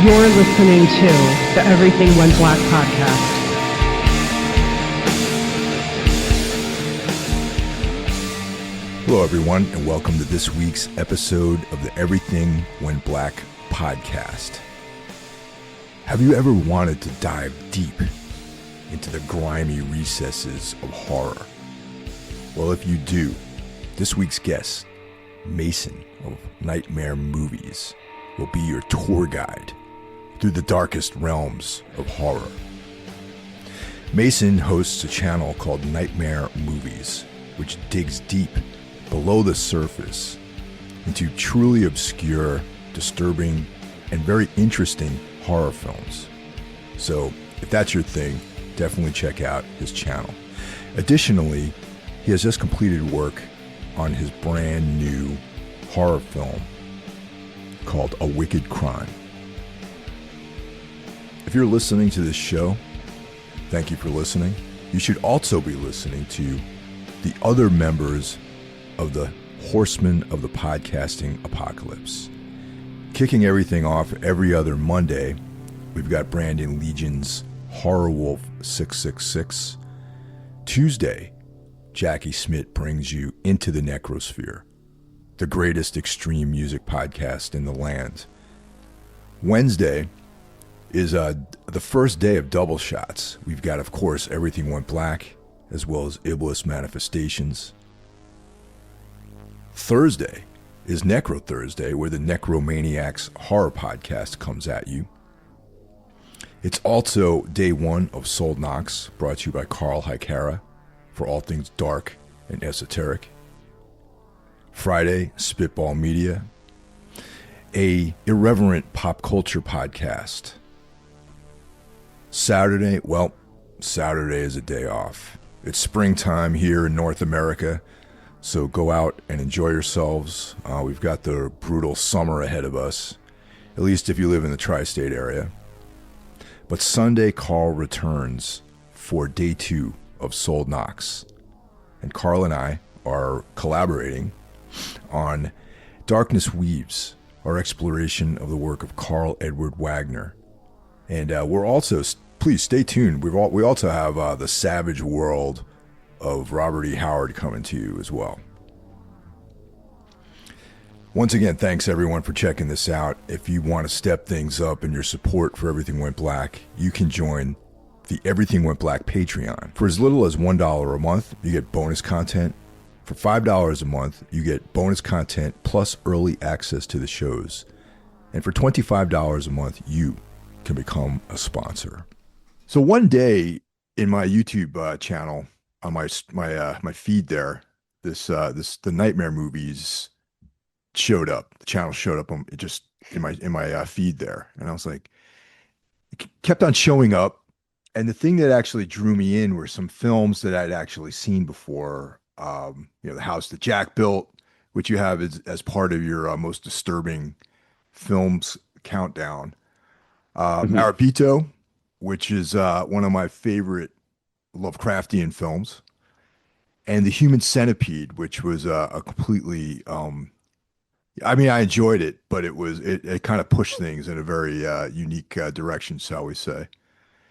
You're listening to the Everything Went Black podcast. Hello, everyone, and welcome to this week's episode of the Everything Went Black podcast. Have you ever wanted to dive deep into the grimy recesses of horror? Well, if you do, this week's guest, Mason of Nightmare Movies, will be your tour guide through the darkest realms of horror. Mason hosts a channel called Nightmare Movies, which digs deep below the surface into truly obscure, disturbing, and very interesting horror films. So if that's your thing, definitely check out his channel. Additionally, he has just completed work on his brand new horror film called A Wicked Crime. If you're listening to this show, thank you for listening. You should also be listening to the other members of the Horsemen of the Podcasting Apocalypse. Kicking everything off every other Monday, we've got Brandon Legion's Horror Wolf 666. Tuesday, Jackie Smith brings you Into the Necrosphere, the greatest extreme music podcast in the land. Wednesday is the first day of double shots. We've got, of course, Everything Went Black, as well as Iblis Manifestations. Thursday is Necro Thursday, where the Necromaniacs horror podcast comes at you. It's also day one of Soul Knocks, brought to you by Carl Hikara for all things dark and esoteric. Friday, Spitball Media, a irreverent pop culture podcast. Saturday is a day off. It's springtime here in North America, so go out and enjoy yourselves. We've got the brutal summer ahead of us, at least if you live in the tri-state area. But Sunday, Carl returns for day two of Soul Knocks. And Carl and I are collaborating on Darkness Weaves, our exploration of the work of Carl Edward Wagner. And we're also, please stay tuned, we also have the Savage World of Robert E. Howard coming to you as well. Once again, thanks everyone for checking this out. If you want to step things up in your support for Everything Went Black, you can join the Everything Went Black Patreon. For as little as $1 a month, you get bonus content. For $5 a month, you get bonus content plus early access to the shows. And for $25 a month, you can become a sponsor. So one day in my YouTube channel, on my feed there, the Nightmare Movies showed up. The channel showed up in my feed there, and I was like, it kept on showing up. And the thing that actually drew me in were some films that I'd actually seen before. The House that Jack Built, which you have as part of your most disturbing films countdown. Marabito, which is one of my favorite Lovecraftian films, and The Human Centipede, which was a completely I enjoyed it, but it kind of pushed things in a very unique direction, shall we say.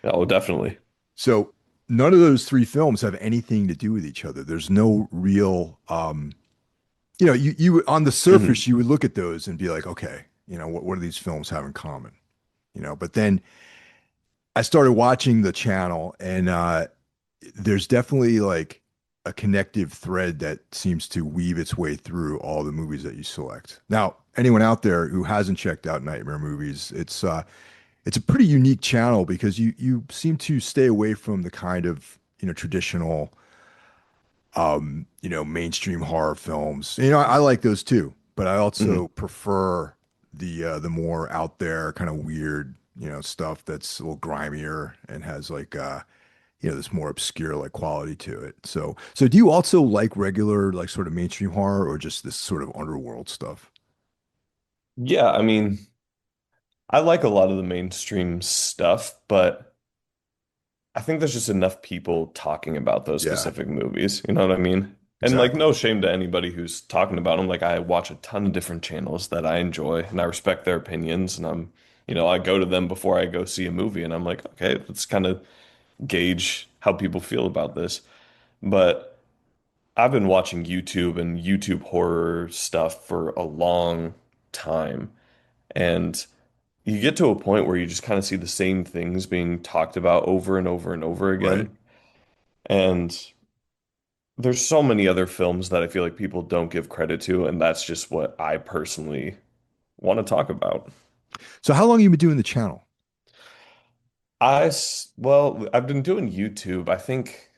Oh, definitely. So none of those three films have anything to do with each other. There's no real you on the surface you would look at those and be like, okay, what do these films have in common? But then I started watching the channel, and there's definitely like a connective thread that seems to weave its way through all the movies that you select. Now, anyone out there who hasn't checked out Nightmare Movies, it's a pretty unique channel because you seem to stay away from the kind of traditional mainstream horror films. I like those too, but I also prefer the more out there kind of weird stuff that's a little grimier and has like this more obscure like quality to it. So do you also like regular like sort of mainstream horror, or just this sort of underworld stuff? Yeah, I like a lot of the mainstream stuff, but I think there's just enough people talking about those Yeah, specific movies. You know what I mean? And like, exactly. no shame to anybody who's talking about them. Like, I watch a ton of different channels that I enjoy, and I respect their opinions, and I'm I go to them before I go see a movie, and I'm like, okay, let's kind of gauge how people feel about this. But I've been watching YouTube and YouTube horror stuff for a long time. And you get to a point where you just kind of see the same things being talked about over and over and over Right. again. And there's so many other films that I feel like people don't give credit to, and that's just what I personally want to talk about. So how long have you been doing the channel? Well, I've been doing YouTube, I think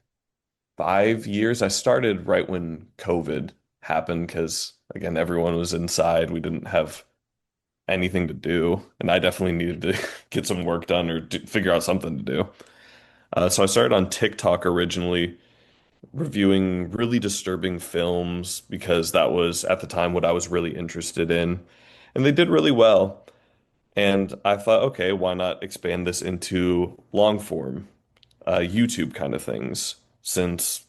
5 years. I started right when COVID happened because, again, everyone was inside. We didn't have anything to do, and I definitely needed to get some work done or figure out something to do. So I started on TikTok originally, reviewing really disturbing films because that was at the time what I was really interested in. And they did really well. And I thought, okay, why not expand this into long form, YouTube kind of things, since,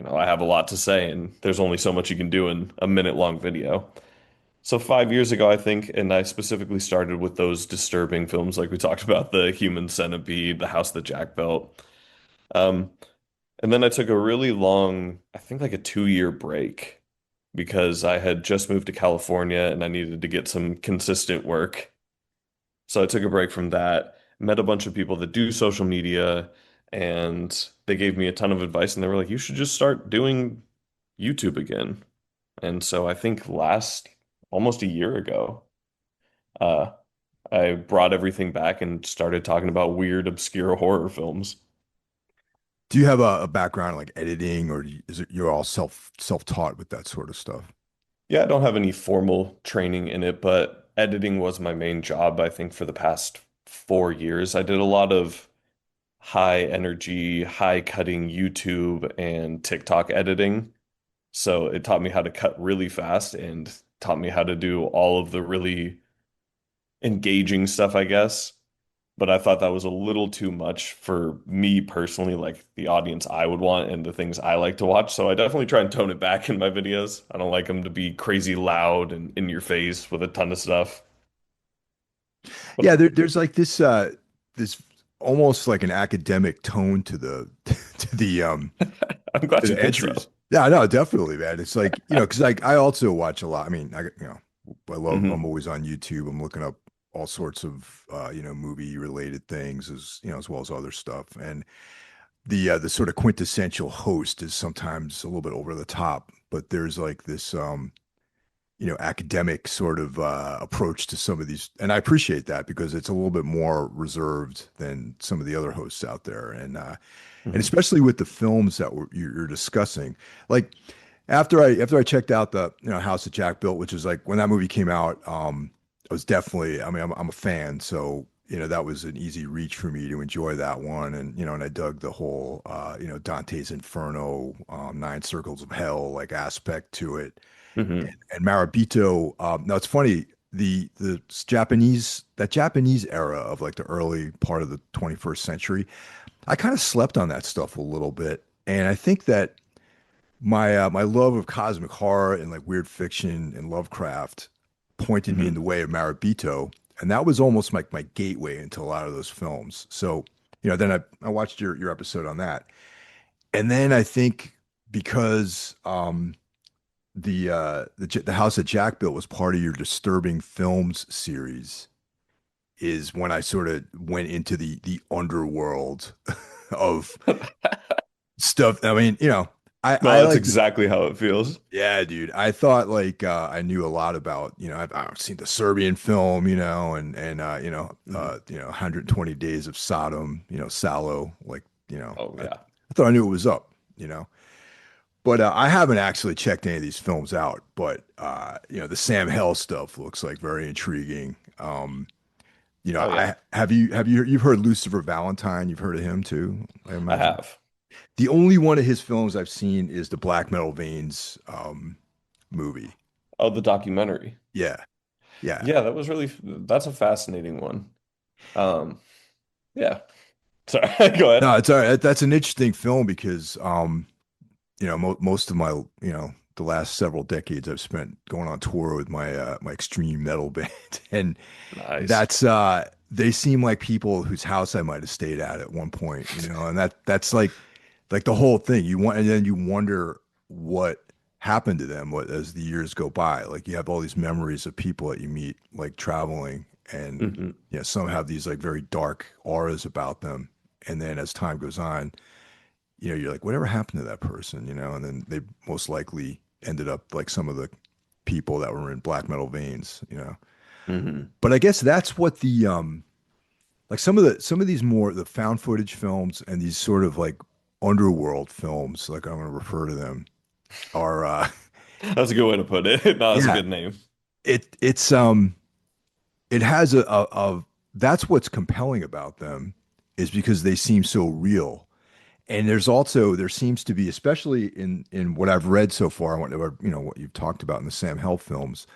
I have a lot to say and there's only so much you can do in a minute long video. So 5 years ago, I think, and I specifically started with those disturbing films like we talked about, the Human Centipede, The House that Jack Built. Um, and then I took a really long, I think like a 2 year break because I had just moved to California and I needed to get some consistent work. So I took a break from that, met a bunch of people that do social media, and they gave me a ton of advice. And they were like, you should just start doing YouTube again. And so I think last almost a year ago, uh, I brought everything back and started talking about weird, obscure horror films. Do you have a background in like editing, or is it you're all self-taught with that sort of stuff? Yeah, I don't have any formal training in it, but editing was my main job, I think, for the past 4 years. I did a lot of high energy, high cutting YouTube and TikTok editing. So it taught me how to cut really fast and taught me how to do all of the really engaging stuff, I guess. But I thought that was a little too much for me personally, like the audience I would want and the things I like to watch. So I definitely try and tone it back in my videos. I don't like them to be crazy loud and in your face with a ton of stuff. Yeah, But there's like this almost like an academic tone to the to the I'm glad to you the think entries. so. Yeah, no, definitely, man. It's like, because like I also watch a lot. I mean, I'm Hmm. always on YouTube. I'm looking up all sorts of movie related things as well as other stuff. And the sort of quintessential host is sometimes a little bit over the top, but there's like this academic sort of approach to some of these, and I appreciate that because it's a little bit more reserved than some of the other hosts out there, and Hmm. especially with the films that you're discussing. Like after I checked out the House that Jack Built, which is like when that movie came out, I was definitely, I mean, I'm a fan, so that was an easy reach for me to enjoy that one, and I dug the whole Dante's Inferno, Nine Circles of Hell like aspect to it, Hmm. and Marabito. Now it's funny, the Japanese era of like the early part of the 21st century. I kind of slept on that stuff a little bit, and I think that my love of cosmic horror and like weird fiction and Lovecraft pointed me in Hmm. the way of Marabito, and that was almost like my gateway into a lot of those films. So, then I watched your episode on that, and then I think because the house that Jack built was part of your disturbing films series, is when I sort of went into the underworld of stuff. I mean, I No, that's like to, exactly how it feels. yeah, dude. I thought like I knew a lot about, I've seen the Serbian film, Hmm. 120 Days of Sodom, Sallow, like, Oh I yeah. thought I knew it was up, you know. But I haven't actually checked any of these films out. But the Sam Hell stuff looks like very intriguing. Oh yeah. I you've heard Lucifer Valentine? You've heard of him too, I I imagine. have. The only one of his films I've seen is the Black Metal Veins movie. Oh, the documentary. Yeah, yeah. Yeah, that's a fascinating one. Um, yeah. Sorry, go ahead. No, it's all right. That's an interesting film because most of my the last several decades I've spent going on tour with my extreme metal band, and Nice. that's they seem like people whose house I might have stayed at one point, and that's like the whole thing. You want, and then you wonder what happened to them what as the years go by. Like you have all these memories of people that you meet, like traveling, and Hmm. some have these like very dark auras about them. And then as time goes on, you're like, whatever happened to that person, and then they most likely ended up like some of the people that were in black metal veins. Hmm. But I guess that's what the like some of these more the found footage films and these sort of like underworld films, like I'm going to refer to them, are That's a good way to put it. No, that's a yeah, good name. it's it has a that's what's compelling about them is because they seem so real. And there seems to be, especially in what I've read so far, what you've talked about in the Sam Hell films,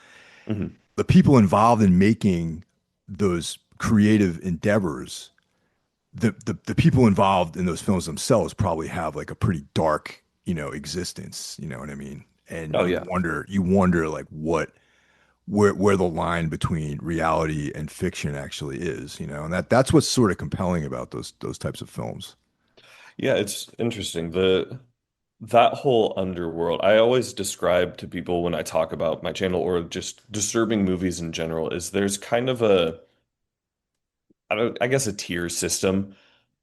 Hmm. the people involved in making those creative endeavors, the people involved in those films themselves probably have like a pretty dark, existence, you know what I mean? And Oh you yeah. wonder like where the line between reality and fiction actually is, and that's what's sort of compelling about those types of films. Yeah, it's interesting. The that whole underworld, I always describe to people when I talk about my channel or just disturbing movies in general, is there's kind of I guess a tier system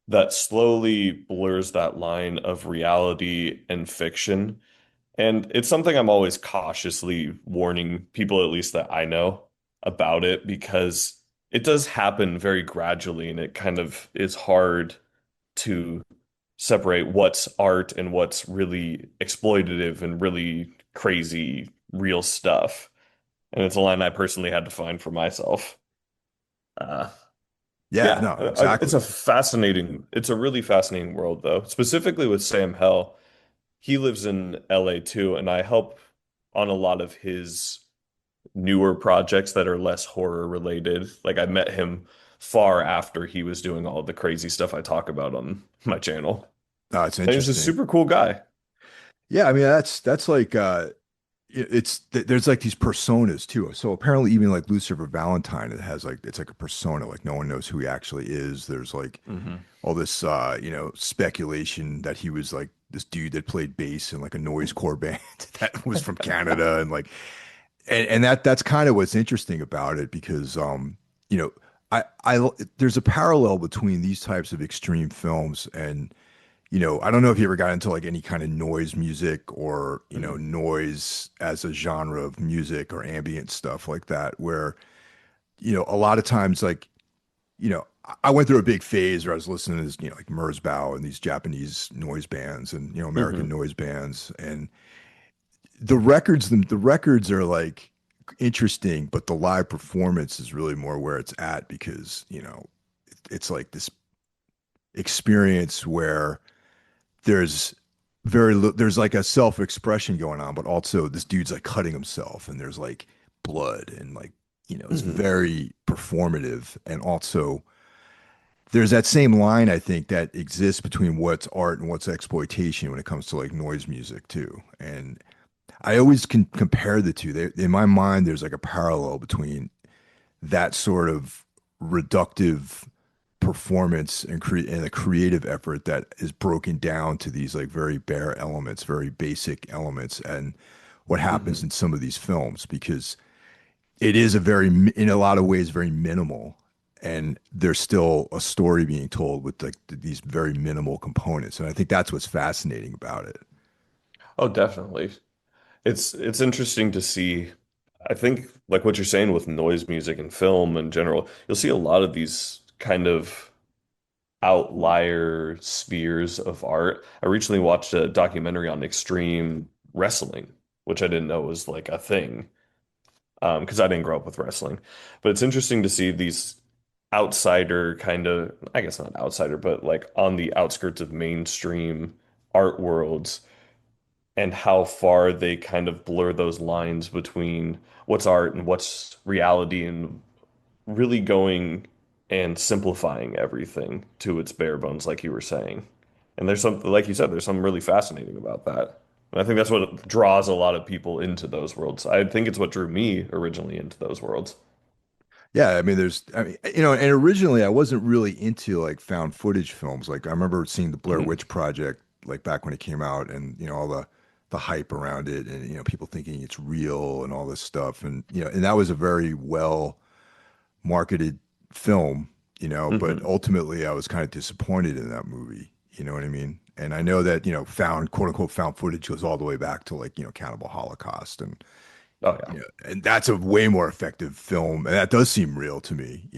that slowly blurs that line of reality and fiction. And it's something I'm always cautiously warning people, at least that I know about it, because it does happen very gradually and it kind of is hard to separate what's art and what's really exploitative and really crazy real stuff. And it's a line I personally had to find for myself. Uh, Yeah, yeah, no, exactly. it's a really fascinating world though, specifically with Sam Hell. He lives in LA too, and I help on a lot of his newer projects that are less horror related. Like I met him far after he was doing all the crazy stuff I talk about on my channel. No, it's And he's a interesting. super cool guy. Yeah, I mean that's like there's like these personas too. So apparently even like Lucifer Valentine, it has like it's like a persona, like no one knows who he actually is. There's like Hmm. all this speculation that he was like this dude that played bass in like a noisecore band that was from Canada and like and that's kind of what's interesting about it because you know I there's a parallel between these types of extreme films and I don't know if you ever got into like any kind of noise music or, Hmm. noise as a genre of music or ambient stuff like that, where, a lot of times, like, I went through a big phase where I was listening to this, like Merzbow and these Japanese noise bands and, American Hmm. noise bands. And the records are like interesting, but the live performance is really more where it's at because, it's like this experience where there's there's like a self-expression going on, but also this dude's like cutting himself and there's like blood and like, it's Hmm. very performative. And also there's that same line I think that exists between what's art and what's exploitation when it comes to like noise music too. And I always can compare the two. In my mind, there's like a parallel between that sort of reductive performance and a creative effort that is broken down to these like very bare elements, very basic elements, and what happens Hmm. in some of these films because it is in a lot of ways, very minimal. And there's still a story being told with like these very minimal components. And I think that's what's fascinating about it. Oh, definitely. It's interesting to see. I think like what you're saying with noise music and film in general, you'll see a lot of these kind of outlier spheres of art. I recently watched a documentary on extreme wrestling, which I didn't know was like a thing, because I didn't grow up with wrestling. But it's interesting to see these outsider kind of, I guess not outsider, but like on the outskirts of mainstream art worlds and how far they kind of blur those lines between what's art and what's reality and really going and simplifying everything to its bare bones, like you were saying. And there's something, like you said, there's something really fascinating about that. And I think that's what draws a lot of people into those worlds. I think it's what drew me originally into those worlds. Yeah, I mean, and originally I wasn't really into like found footage films. Like I remember seeing the Blair Mhm. Witch Project like back when it came out, and all the hype around it, and people thinking it's real and all this stuff, and and that was a very well marketed film, but Hmm. ultimately I was kind of disappointed in that movie. You know what I mean? And I know that found quote unquote found footage goes all the way back to like Cannibal Holocaust and Oh yeah. and that's a way more effective film. And that does seem real to me,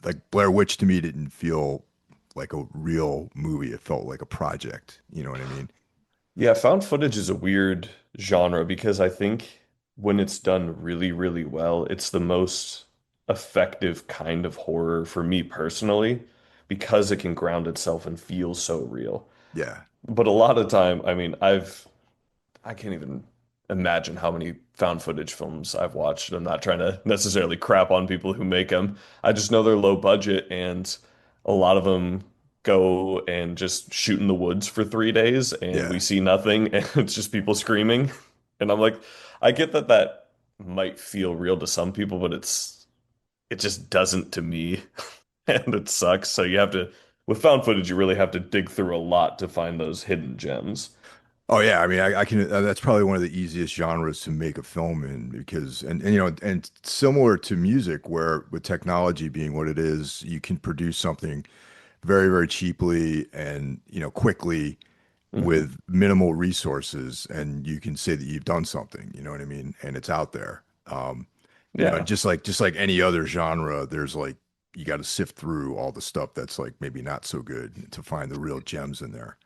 like Blair Witch to me didn't feel like a real movie. It felt like a project. You know what I mean? Yeah, found footage is a weird genre because I think when it's done really, really well, it's the most effective kind of horror for me personally because it can ground itself and feel so real. Yeah. But a lot of time, I mean, I can't even imagine how many found footage films I've watched. I'm not trying to necessarily crap on people who make them. I just know they're low budget and a lot of them go and just shoot in the woods for 3 days and we Yeah. see nothing and it's just people screaming. And I'm like, I get that that might feel real to some people, but it just doesn't to me. And it sucks. So you have to, with found footage, you really have to dig through a lot to find those hidden gems. Oh yeah, I mean, I can. That's probably one of the easiest genres to make a film in because, and similar to music, where with technology being what it is, you can produce something very, very cheaply and quickly Hmm. with minimal resources, and you can say that you've done something. You know what I mean? And it's out there. Yeah. Just like any other genre, there's like you got to sift through all the stuff that's like maybe not so good to find the real gems in there.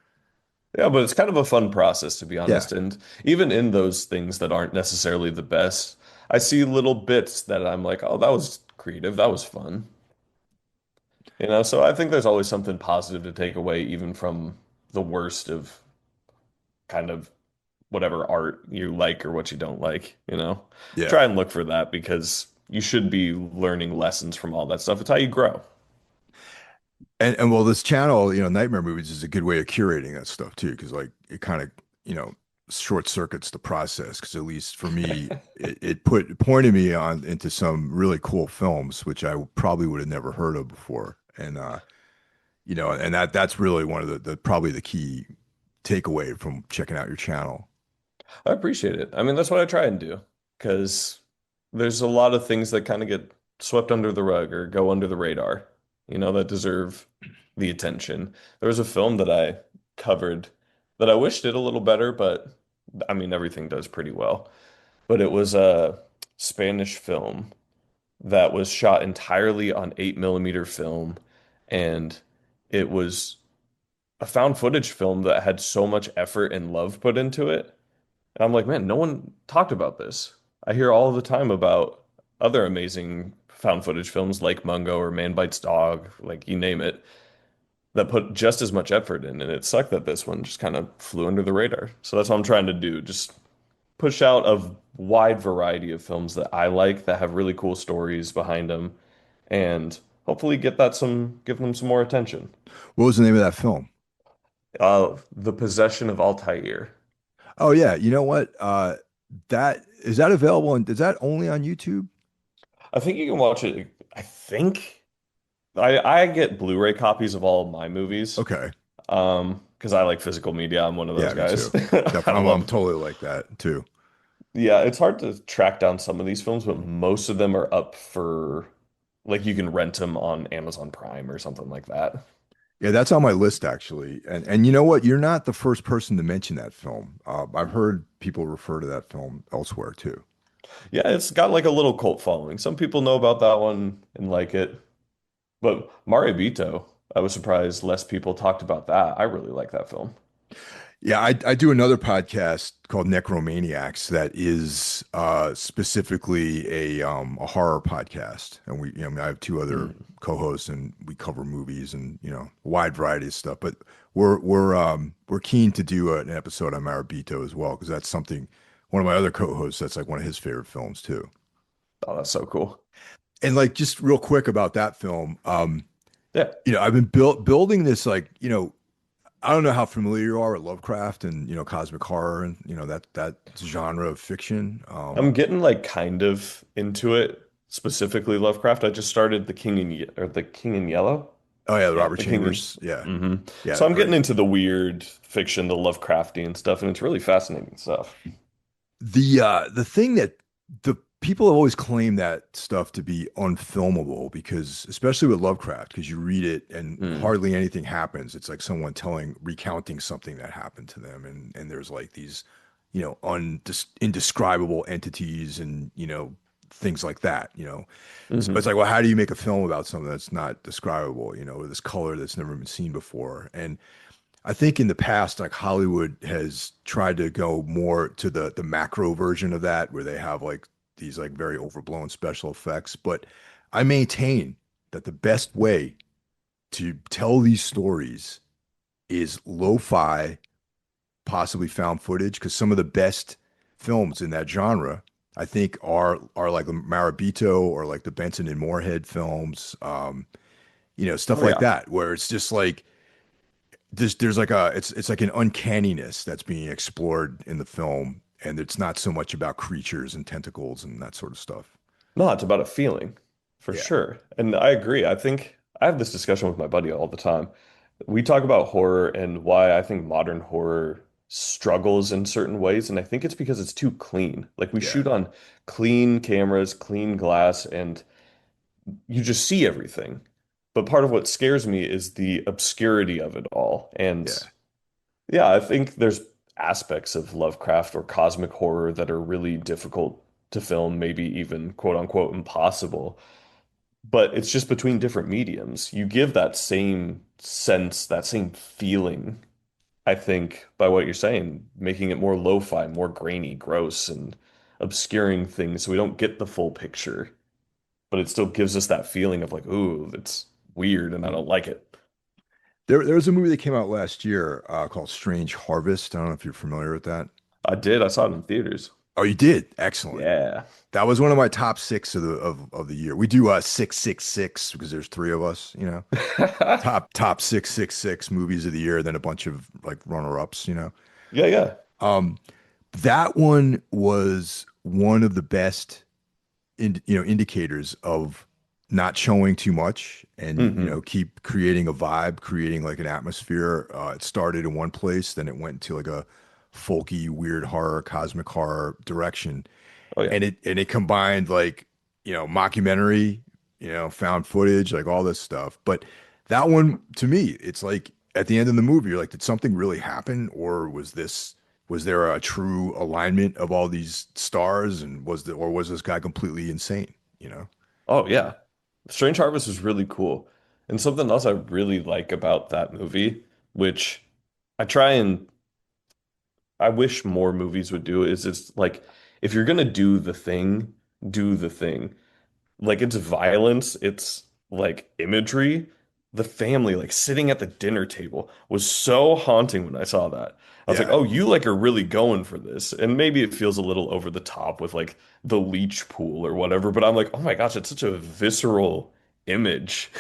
Yeah, but it's kind of a fun process, to be Yeah. honest. And even in those things that aren't necessarily the best, I see little bits that I'm like, oh, that was creative. That was fun. So I think there's always something positive to take away, even from the worst of kind of whatever art you like or what you don't like. Yeah. Try and look for that because you should be learning lessons from all that stuff. It's how you grow. And well, this channel, Nightmare Movies is a good way of curating that stuff too, because like it kind of, short circuits the process. Because at least for me, it pointed me on into some really cool films, which I probably would have never heard of before. And and that's really one of the probably the key takeaway from checking out your channel. I appreciate it. I mean, that's what I try and do because there's a lot of things that kind of get swept under the rug or go under the radar, that deserve the attention. There was a film that I covered that I wish did a little better, but I mean, everything does pretty well. But it was a Spanish film that was shot entirely on 8 millimeter film, and it was a found footage film that had so much effort and love put into it. And I'm like, man, no one talked about this. I hear all the time about other amazing found footage films like Mungo or Man Bites Dog, like you name it, that put just as much effort in. And it sucked that this one just kind of flew under the radar. So that's what I'm trying to do. Just push out a wide variety of films that I like that have really cool stories behind them and hopefully give them some more attention. What was the name of that film? The Possession of Altair. Oh yeah, you know what? That is that available and is that only on YouTube? I think you can watch it. I think I get Blu-ray copies of all of my movies, Okay. because I like physical media. I'm one of those Yeah, me guys. too. I Definitely, I'm love. totally like that too. Yeah, it's hard to track down some of these films, but most of them are up for like you can rent them on Amazon Prime or something like that. Yeah, that's on my list actually. And you know what? You're not the first person to mention that film. I've heard people refer to that film elsewhere too. Yeah, it's got like a little cult following. Some people know about that one and like it, but Maribito, I was surprised less people talked about that. I really like that film. Yeah, I do another podcast called Necromaniacs that is specifically a horror podcast, and I have two other Mm. co-hosts, and we cover movies and a wide variety of stuff. But we're keen to do an episode on Maribito as well because that's something one of my other co-hosts that's like one of his favorite films too. Oh, that's so cool. And like just real quick about that film, Yeah. I've been building this like I don't know how familiar you are with Lovecraft and cosmic horror and that genre of fiction. I'm getting like kind of into it, specifically Lovecraft. I just started The King in Yellow. Oh yeah, the Yeah, Robert The King in. Chambers. Yeah, hmm yeah, So I'm getting great. into the weird fiction, the Lovecraftian stuff, and it's really fascinating stuff. The thing that the people have always claimed that stuff to be unfilmable because especially with Lovecraft, because you read it and Mm. hardly anything happens. It's like someone recounting something that happened to them, and there's like these, indescribable entities and things like that. So it's hmm like, well, how do you make a film about something that's not describable? With this color that's never been seen before, and I think in the past, like Hollywood has tried to go more to the macro version of that, where they have like these like very overblown special effects. But I maintain that the best way to tell these stories is lo-fi, possibly found footage, because some of the best films in that genre, I think, are like the Marabito or like the Benson and Moorhead films, stuff Oh like yeah. that, where it's just like there's like it's like an uncanniness that's being explored in the film, and it's not so much about creatures and tentacles and that sort of stuff. No, it's about a feeling, for Yeah, sure. And I agree. I think I have this discussion with my buddy all the time. We talk about horror and why I think modern horror struggles in certain ways, and I think it's because it's too clean. Like we yeah, shoot on clean cameras, clean glass, and you just see everything. But part of what scares me is the obscurity of it all. And yeah. yeah, I think there's aspects of Lovecraft or cosmic horror that are really difficult to film, maybe even quote unquote impossible. But it's just between different mediums. You give that same sense, that same feeling, I think, by what you're saying, making it more lo-fi, more grainy, gross, and obscuring things so we don't get the full picture. But it still gives us that feeling of like, ooh, it's weird and I don't like it. There was a movie that came out last year called Strange Harvest. I don't know if you're familiar with that. I did. I saw it in theaters. Oh, you did? Excellent. Yeah. That was one of my top six of the year. We do 666 because there's three of us. Top 666 movies of the year, then a bunch of like runner-ups. Yeah, yeah. Um, that one was one of the best indicators of not showing too much and hmm keep creating a vibe, creating like an atmosphere. It started in one place, then it went to like a folky, weird horror, cosmic horror direction, Oh yeah. and it combined like mockumentary, found footage, like all this stuff. But that one to me, it's like at the end of the movie, you're like, did something really happen, or was there a true alignment of all these stars, and was this guy completely insane? You know? Oh yeah. Strange Harvest is really cool. And something else I really like about that movie, which I try and I wish more movies would do, is it's like if you're gonna do the thing, do the thing. Like it's violence, it's like imagery. The family like sitting at the dinner table was so haunting when I saw that. I was like, Yeah. "Oh, you like are really going for this." And maybe it feels a little over the top with like the leech pool or whatever, but I'm like, "Oh my gosh, it's such a visceral image."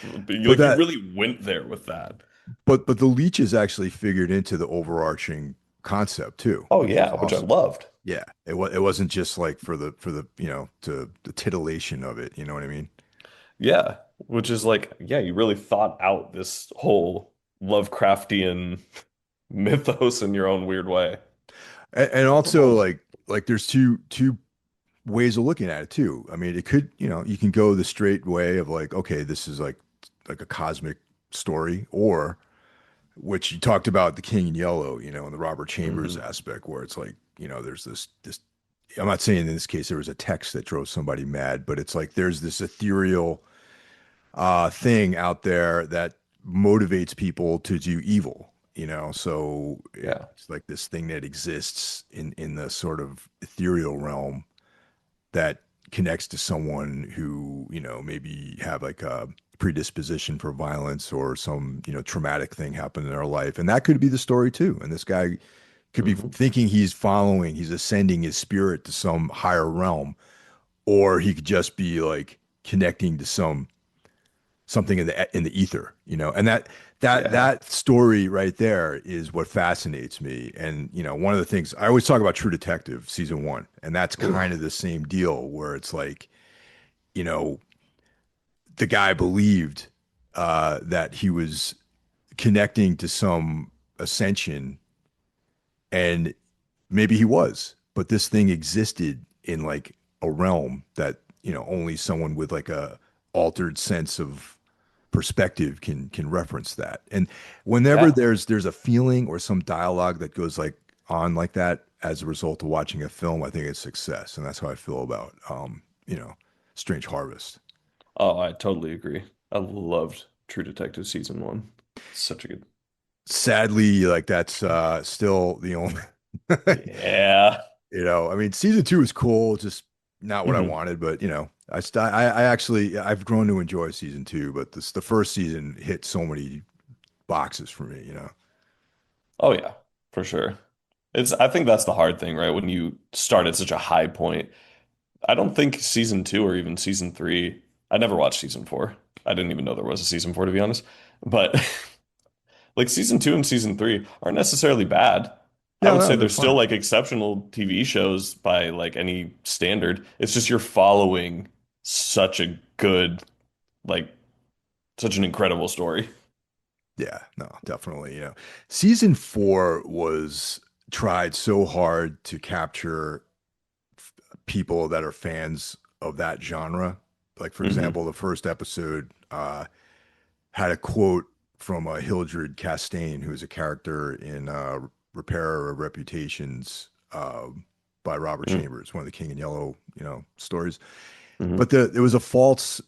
But Like you that, really went there with that. but the leeches actually figured into the overarching concept too, Oh which was yeah, which I awesome. loved. Yeah, it wasn't just like for the to the titillation of it. You know what I mean? Yeah, which is like, yeah, you really thought out this whole Lovecraftian mythos in your own weird way. And also like there's two ways of looking at it too. I mean, it could, you can go the straight way of like, okay, this is like a cosmic story, or which you talked about the King in Yellow, and the Robert Chambers hmm aspect, where it's like, there's this. I'm not saying in this case there was a text that drove somebody mad, but it's like there's this ethereal thing out there that motivates people to do evil. So Yeah. it's like this thing that exists in the sort of ethereal realm that connects to someone who maybe have like a predisposition for violence or some traumatic thing happened in their life, and that could be the story too. And this guy could be hmm thinking he's ascending his spirit to some higher realm, or he could just be like connecting to something in the ether, and Yeah. that story right there is what fascinates me. And one of the things I always talk about, True Detective season one, and that's kind Oof. of the same deal where it's like, you know, the guy believed that he was connecting to some ascension, and maybe he was, but this thing existed in like a realm that only someone with like a altered sense of perspective can reference that. And whenever Yeah. there's a feeling or some dialogue that goes like on like that as a result of watching a film, I think it's success, and that's how I feel about Strange Harvest. Oh, I totally agree. I loved True Detective season one. Such a good. Sadly, like that's still the only Yeah. I mean, season two is cool, just not what I Mhm. wanted, but I actually I've grown to enjoy season two, but the first season hit so many boxes for me. Oh yeah, for sure. I think that's the hard thing, right? When you start at such a high point. I don't think season two or even season three. I never watched season four. I didn't even know there was a season four, to be honest. But like season two and season three aren't necessarily bad. I No, would no, say they're they're still fine. like exceptional TV shows by like any standard. It's just you're following such a good, like such an incredible story. Yeah, no, definitely. Season four was tried so hard to capture people that are fans of that genre. Like, for Hmm. example, the first episode had a quote from Hildred Castaigne, who is a character in Repair of Reputations by Robert Chambers, one of the King in Yellow, stories. But Hmm. there was a false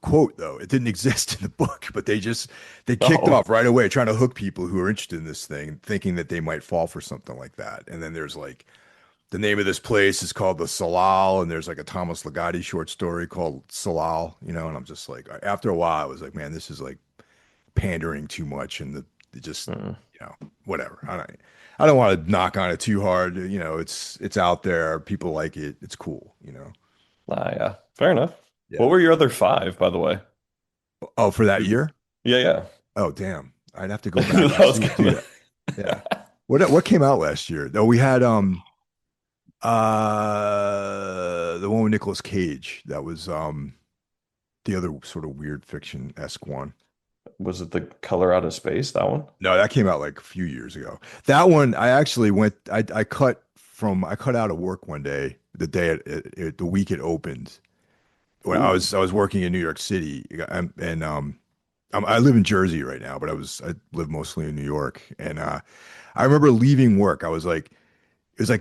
quote though. It didn't exist in the book, but they kicked Oh, off right away trying to hook people who are interested in this thing, thinking that they might fall for something like that. And then there's like the name of this place is called the Salal, and there's like a Thomas Ligotti short story called Salal, and I'm just like, after a while, I was like, man, this is like pandering too much, and it just, mm. whatever. I don't want to knock on it too hard. It's out there. People like it. It's cool. Ah, yeah, fair enough. What Yeah. were your other five, by the way? Oh, for that year? Yeah, yeah. Oh, damn. I'd have to go back That and was see do coming. that. Yeah. What came out last year? Oh, we had the one with Nicolas Cage. That was the other sort of weird fiction-esque one. Was it the Color Out of Space, that one? No, that came out like a few years ago. That one I actually went I cut out of work one day, the week it opened. When Ooh. I was working in New York City, and I live in Jersey right now, but I live mostly in New York. And I remember leaving work. It was like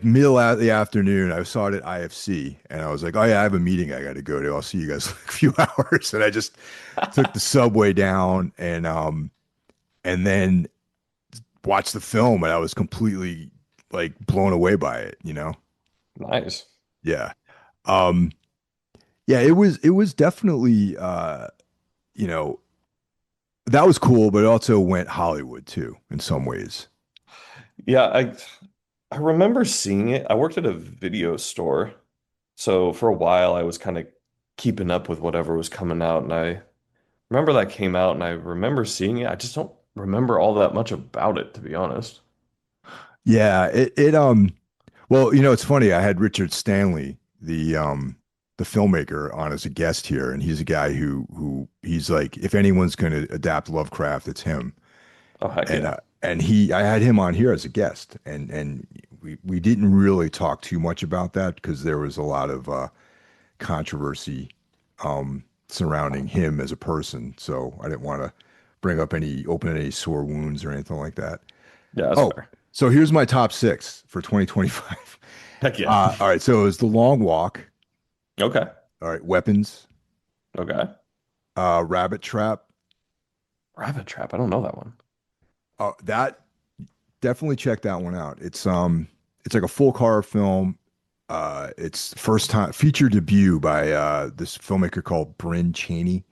middle of the afternoon. I saw it at IFC, and I was like, oh yeah, I have a meeting I got to go to. I'll see you guys in like a few hours. And I just took the subway down, and then watched the film, and I was completely like blown away by it. Nice. Yeah. Um, yeah, it was definitely you know, that was cool, but it also went Hollywood too in some ways. Yeah, I remember seeing it. I worked at a video store. So for a while I was kind of keeping up with whatever was coming out and I remember that came out and I remember seeing it. I just don't remember all that much about it, to be honest. Yeah, it well, it's funny. I had Richard Stanley, the filmmaker, on as a guest here, and he's a guy who he's like, if anyone's going to adapt Lovecraft, it's him. Oh heck And yeah. I had him on here as a guest, and we didn't really talk too much about that because there was a lot of controversy surrounding him as a person. So I didn't want to open any sore wounds or anything like that. Yeah, that's Oh, fair. so here's my top six for 2025. Heck yeah. All right, so it's The Long Walk. Okay. All right, Weapons, Okay. Rabbit Trap. Rabbit Trap. I don't know that one. That definitely check that one out. It's like a folk horror film. It's first time feature debut by this filmmaker called Bryn Cheney.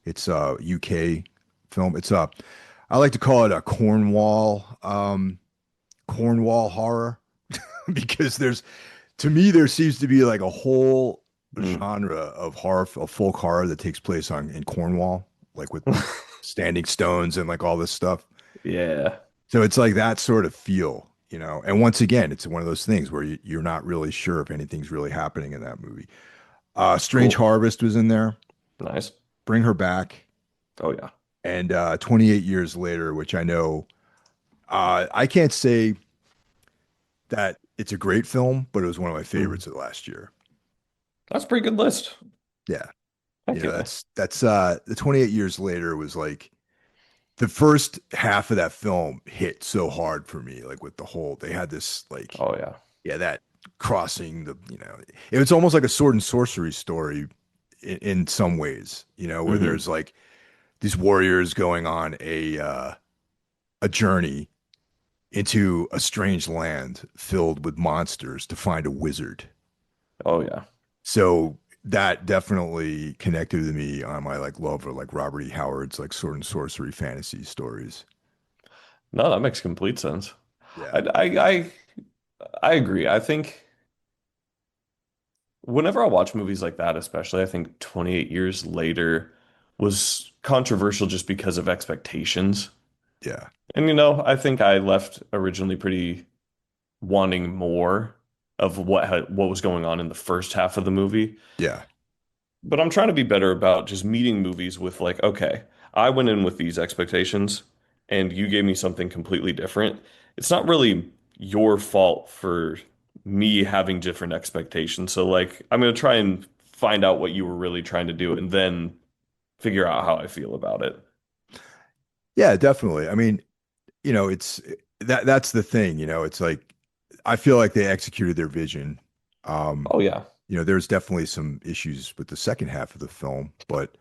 It's a UK film. I like to call it a Cornwall horror because to me there seems to be like a whole Mm. genre of folk horror that takes place in Cornwall. like with the standing stones and like all this stuff. Yeah. So it's like that sort of feel, you know. And once again, it's one of those things where you're not really sure if anything's really happening in that movie. Strange Cool. Harvest was in there. Nice. Bring Her Back, Oh yeah. and 28 Years Later, which I know I can't say that it's a great film, but it was one of my Mm. favorites of the last year. That's a pretty good list. Yeah, Heck yeah. that's the 28 Years Later was like the first half of that film hit so hard for me, like with the whole they had this like Oh yeah. yeah that crossing the it was almost like a sword and sorcery story in some ways, where Hmm. there's like these warriors going on a journey into a strange land filled with monsters to find a wizard. Oh yeah. So that definitely connected with me on my like love for like Robert E. Howard's like sword and sorcery fantasy stories. No, that makes complete sense. Yeah. I I I, I agree. I think whenever I watch movies like that, especially, I think 28 years later was controversial just because of expectations. Yeah. And I think I left originally pretty wanting more of what was going on in the first half of the movie. Yeah. But I'm trying to be better about just meeting movies with like, okay, I went in with these expectations and you gave me something completely different. It's not really your fault for me having different expectations. So like, I'm gonna try and find out what you were really trying to do and then figure out how I feel about it. Yeah, definitely. I mean, it's that's the thing, it's like I feel like they executed their vision. Um, Oh yeah. there's definitely some issues with the second half of the film, but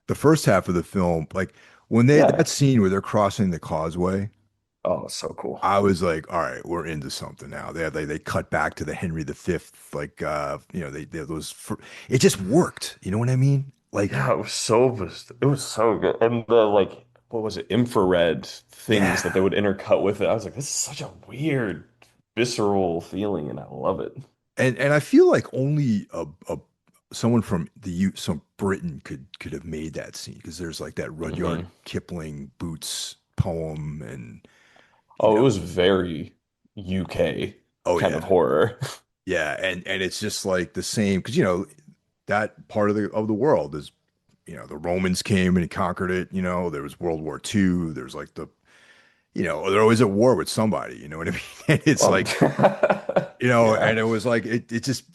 the first half of the film, like when that Yeah. scene where they're crossing the causeway, Oh, so cool. I was like, all right, we're into something now. They cut back to the Henry V, like they those it just worked. You know what I mean? Like, Yeah, it was so good. And the like what was it, infrared things that they yeah. would intercut with it. I was like, this is such a weird, visceral feeling, and I love it. And I feel like only a someone from some Britain could have made that scene because there's like that Rudyard Hmm. Kipling boots poem and you Oh, it know was very UK oh kind yeah of horror. yeah and it's just like the same because that part of the world is the Romans came and conquered it. There was World War II. There's like they're always at war with somebody. You know what I mean? And it's Um, like yeah. and it was like it just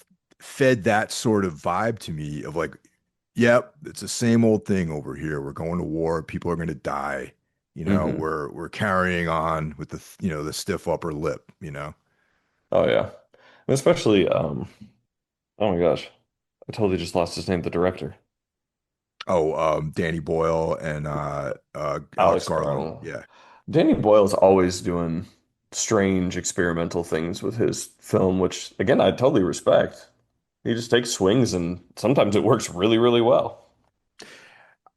fed that sort of vibe to me of like, yep, it's the same old thing over here. We're going to war. People are going to die. Hmm. We're carrying on with the stiff upper lip. Oh yeah. And especially oh my gosh. I totally just lost his name, the director. Oh, Danny Boyle and Alex Alex Garland. Garland. Yeah. Danny Boyle's always doing strange experimental things with his film, which again, I totally respect. He just takes swings and sometimes it works really, really well.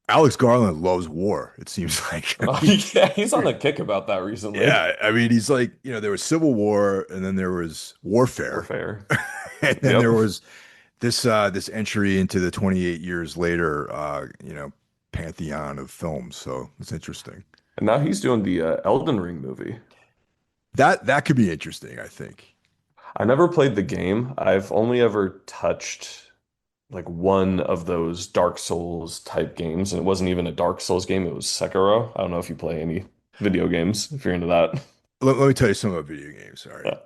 Alex Garland loves war, it seems like. Yeah, he's on the kick about that recently. Yeah, I mean, he's like, there was Civil War and then there was warfare. Warfare. And then Yep. there was this entry into the 28 years later pantheon of films. So it's interesting. And now he's doing the Elden Ring movie. That could be interesting, I think. I never played the game. I've only ever touched like one of those Dark Souls type games, and it wasn't even a Dark Souls game, it was Sekiro. I don't know if you play any video games, if you're into that. Let me tell you something about video games. All right.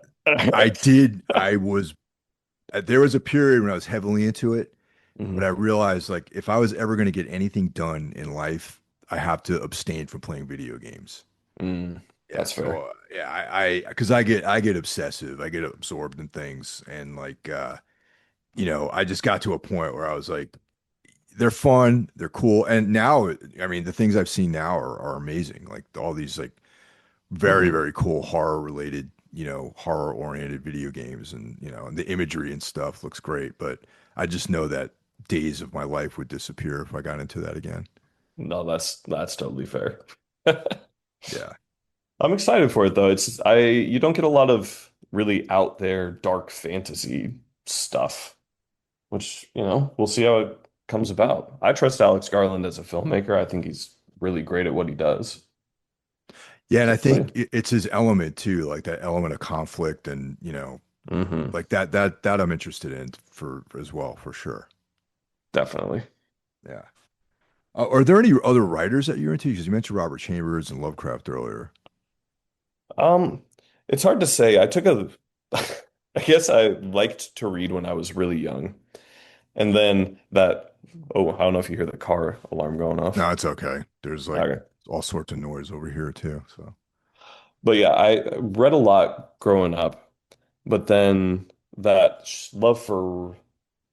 There was a period when I was heavily into it, but I Mhm. realized like if I was ever going to get anything done in life, I have to abstain from playing video games. Mm, Yeah, that's so fair. yeah, because I get obsessive, I get absorbed in things, and like I just got to a point where I was like, they're fun, they're cool, and now, I mean, the things I've seen now are amazing. Like all these like very Hmm. very cool horror related, horror oriented video games, and the imagery and stuff looks great, but I just know that days of my life would disappear if I got into that again. No, that's totally fair. Yeah. I'm excited for it though. You don't get a lot of really out there dark fantasy stuff, which, we'll see how it comes about. I trust Alex Garland as a filmmaker. I think he's really great at what he does. Yeah, and I So, think it's his element too, like that element of conflict, and hmm like that I'm interested in for as well, for sure. definitely. Yeah. Are there any other writers that you're into? Because you mentioned Robert Chambers and Lovecraft earlier. Um, it's hard to say. I guess I liked to read when I was really young. And then oh, I don't know if you hear the car alarm going off. No, it's okay. There's like Okay. all sorts of noise over here too. So, But yeah, I read a lot growing up, but then love for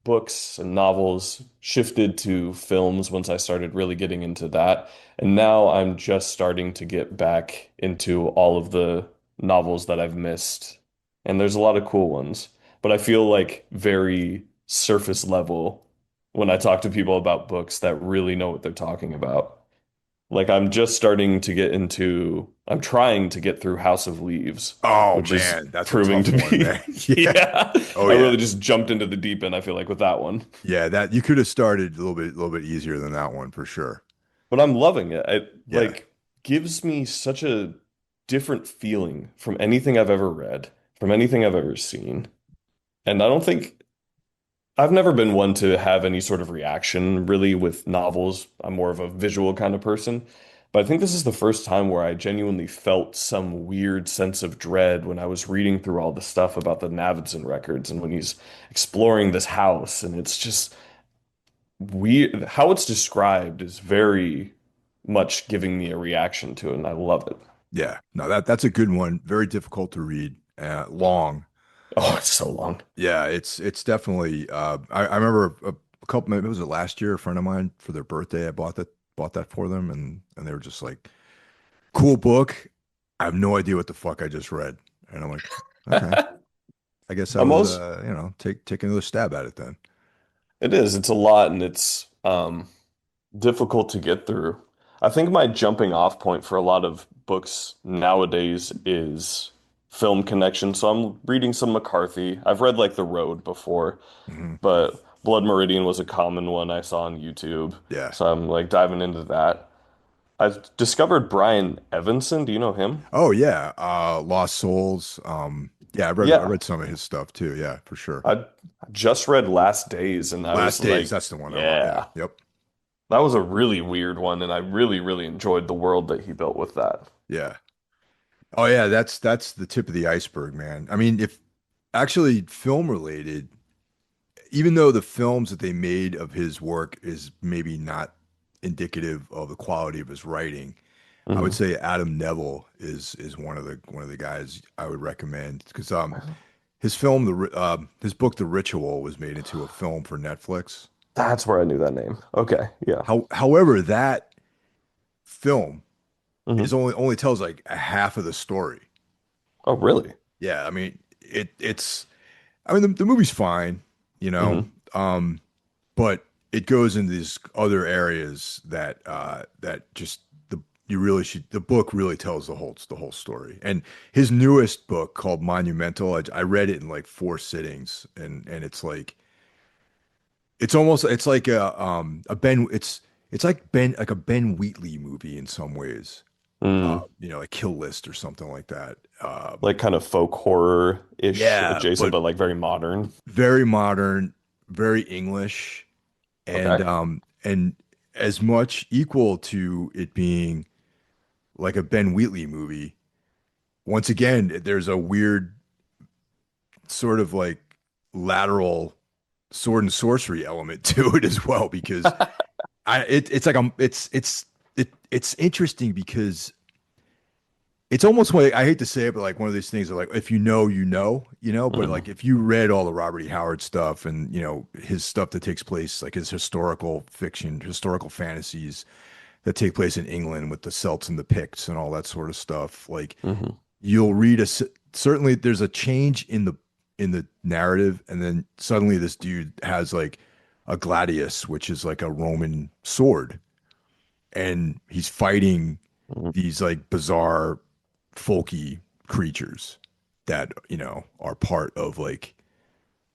books and novels shifted to films once I started really getting into that. And now I'm just starting to get back into all of the novels that I've missed. And there's a lot of cool ones, but I feel like very surface level when I talk to people about books that really know what they're talking about. Like I'm trying to get through House of Leaves, oh which is man, that's a proving tough to one, be, man. Yeah. yeah, Oh I yeah. really just jumped into the deep end, I feel like, with that one. Yeah, that you could have started a little bit easier than that one for sure. But I'm loving it. It Yeah. like gives me such a different feeling from anything I've ever read, from anything I've ever seen. And I've never been one to have any sort of reaction really with novels. I'm more of a visual kind of person. But I think this is the first time where I genuinely felt some weird sense of dread when I was reading through all the stuff about the Navidson records and when he's exploring this house. And it's just weird. How it's described is very much giving me a reaction to it, and I love it. Yeah. No, that's a good one. Very difficult to read. Long. Oh, it's so long. Yeah, it's definitely I remember a couple, maybe was it last year, a friend of mine for their birthday, I bought that for them, and they were just like, cool book. I have no idea what the fuck I just read. And I'm like, okay. I guess I I'm was most take another stab at it then. It is. It's a lot, and it's difficult to get through. I think my jumping off point for a lot of books nowadays is film connection. So I'm reading some McCarthy. I've read like The Road before, Hmm. but Blood Meridian was a common one I saw on YouTube. Yeah. So I'm like diving into that. I've discovered Brian Evanson. Do you know him? Oh yeah. Lost Souls. Yeah, I Yeah. read some of his stuff too. Yeah, for sure. I just read Last Days and I was Last Days, like, that's the one I want. Yeah. yeah, Yep. that was a really weird one. And I really, really enjoyed the world that he built with that. Yeah. Oh yeah, that's the tip of the iceberg, man. I mean, if actually film related, even though the films that they made of his work is maybe not indicative of the quality of his writing, I would hmm say Adam Neville is one of the guys I would recommend because his film his book The Ritual was made into a film for Netflix. That's where I knew that name. Okay. Yeah. However, that film is hmm only tells like a half of the story. Oh, really? Yeah, I mean it's I mean the movie's fine, you know, hmm um, but it goes into these other areas that that just you really should the book really tells the whole story. And his newest book called Monumental, I read it in like four sittings, and it's like it's almost it's like a Ben it's like a Ben Wheatley movie in some ways. Mm. Like Kill List or something like that. Like kind of folk horror-ish Yeah, adjacent, but but like very modern. very modern, very English, Okay. and as much equal to it being like a Ben Wheatley movie. Once again, there's a weird sort of like lateral sword and sorcery element to it as well because it's like it's interesting because it's almost like I hate to say it, but like one of these things are like if you know, you know. But hmm like if you read all the Robert E. Howard stuff and his stuff that takes place, like his historical fiction, historical fantasies that take place in England with the Celts and the Picts and all that sort of stuff, like hmm you'll read certainly there's a change in the narrative, and then suddenly this dude has like a gladius, which is like a Roman sword, and he's fighting these like bizarre folky creatures that are part of like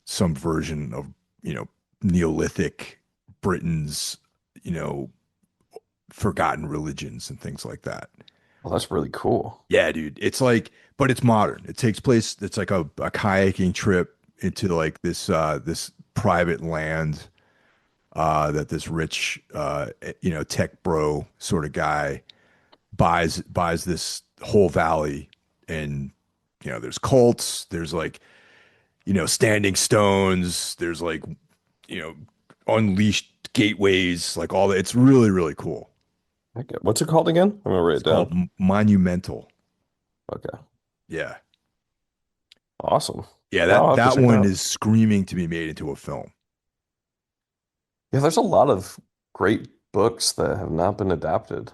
some version of you know Neolithic Britain's, you know, forgotten religions and things like that. Well, that's really cool. Yeah, dude. It's like, but it's modern. It takes place, it's like a kayaking trip into like this private land that this rich tech bro sort of guy buys this whole valley. And there's cults, there's like standing stones, there's like you know unleashed gateways, like all that. It's really, really cool. Okay. What's it called again? I'm gonna write It's it down. called Monumental. Okay. Yeah. Awesome. Yeah, Yeah, I'll that have to that check it one out. is screaming to be made into a film. Yeah, there's a lot of great books that have not been adapted.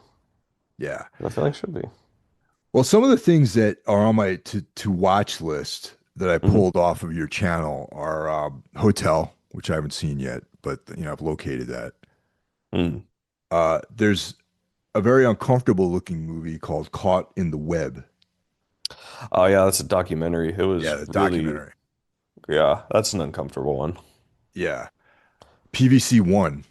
Yeah. I feel like should be. Well, some of the things that are on my to watch list that I Hmm. pulled off of your channel are Hotel, which I haven't seen yet, but I've located that. Mm. There's a very uncomfortable looking movie called Caught in the Web. Oh yeah, that's a documentary. It Yeah, was the really, documentary. yeah, that's an uncomfortable one. Yeah. PVC one.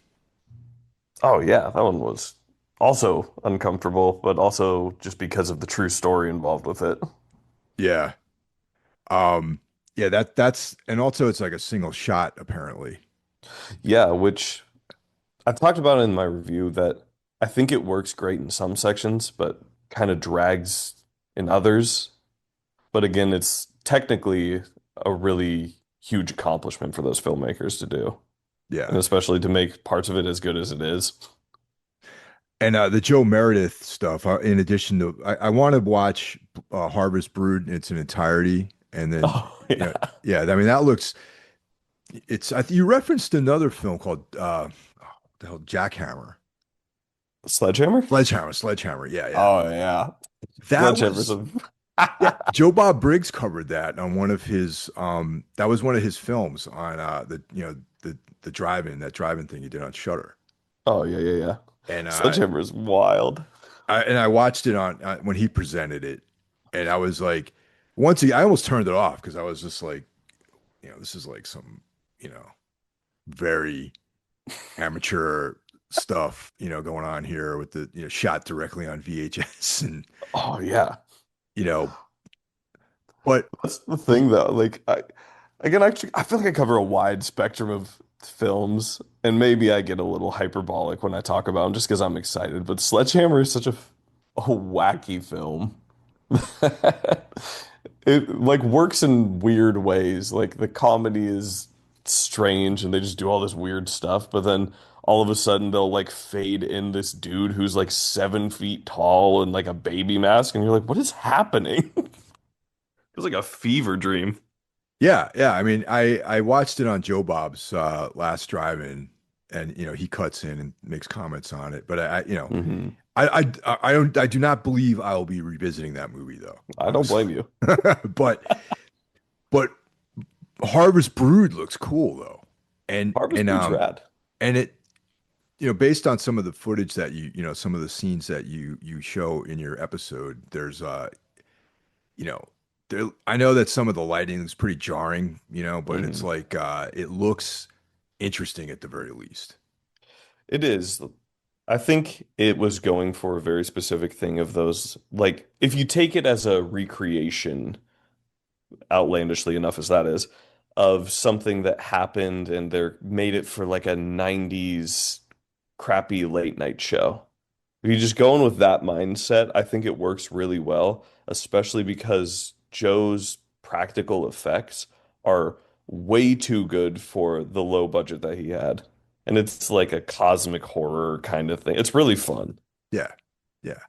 Oh yeah, that one was also uncomfortable, but also just because of the true story involved with it. Yeah. Um, yeah, that's and also it's like a single shot apparently. Yeah, which I talked about in my review that I think it works great in some sections, but kind of drags in others. But again, it's technically a really huge accomplishment for those filmmakers to do, Yeah. and especially to make parts of it as good as it is. And the Joe Meredith stuff, in addition to, I want to watch Harvest Brood in its entirety. And then, Oh you know, yeah, yeah, I mean, that looks, you referenced another film called, the hell, Jackhammer. Sledgehammer. Sledgehammer. Yeah, yeah. Oh yeah, That Sledgehammer's was, a yeah, Joe Bob Briggs covered that on one of his, that was one of his films on the drive-in thing he did on Shutter. oh yeah, yeah, yeah. And Sledgehammer is wild. I watched it on when he presented it, and I was like, I almost turned it off because I was just like, this is like some, you know, very amateur stuff, going on here with the, shot directly on VHS, and Oh yeah. you know, but That's the thing though. Like I feel like I cover a wide spectrum of films, and maybe I get a little hyperbolic when I talk about them just because I'm excited. But Sledgehammer is such a wacky film. It like works in weird ways. Like the comedy is strange and they just do all this weird stuff, but then all of a sudden they'll like fade in this dude who's like 7 feet tall and like a baby mask, and you're like, what is happening? It was like a fever dream. yeah, yeah. I mean, I watched it on Joe Bob's last drive-in, and he cuts in and makes comments on it, but Hmm. I do not believe I'll be revisiting that movie though, I don't honestly. blame you. But but Harvest Brood looks cool though. And Harvest and Brood's um rad. and it based on some of the footage that some of the scenes that you show in your episode, there's you know I know that some of the lighting is pretty jarring, but it's Hmm. like it looks interesting at the very least. It is. I think it was going for a very specific thing of those, like, if you take it as a recreation, outlandishly enough as that is, of something that happened and they're made it for like a 90s crappy late night show. If you just go in with that mindset, I think it works really well, especially because Joe's practical effects are way too good for the low budget that he had. And it's like a cosmic horror kind of thing. It's really fun. Yeah. Yeah.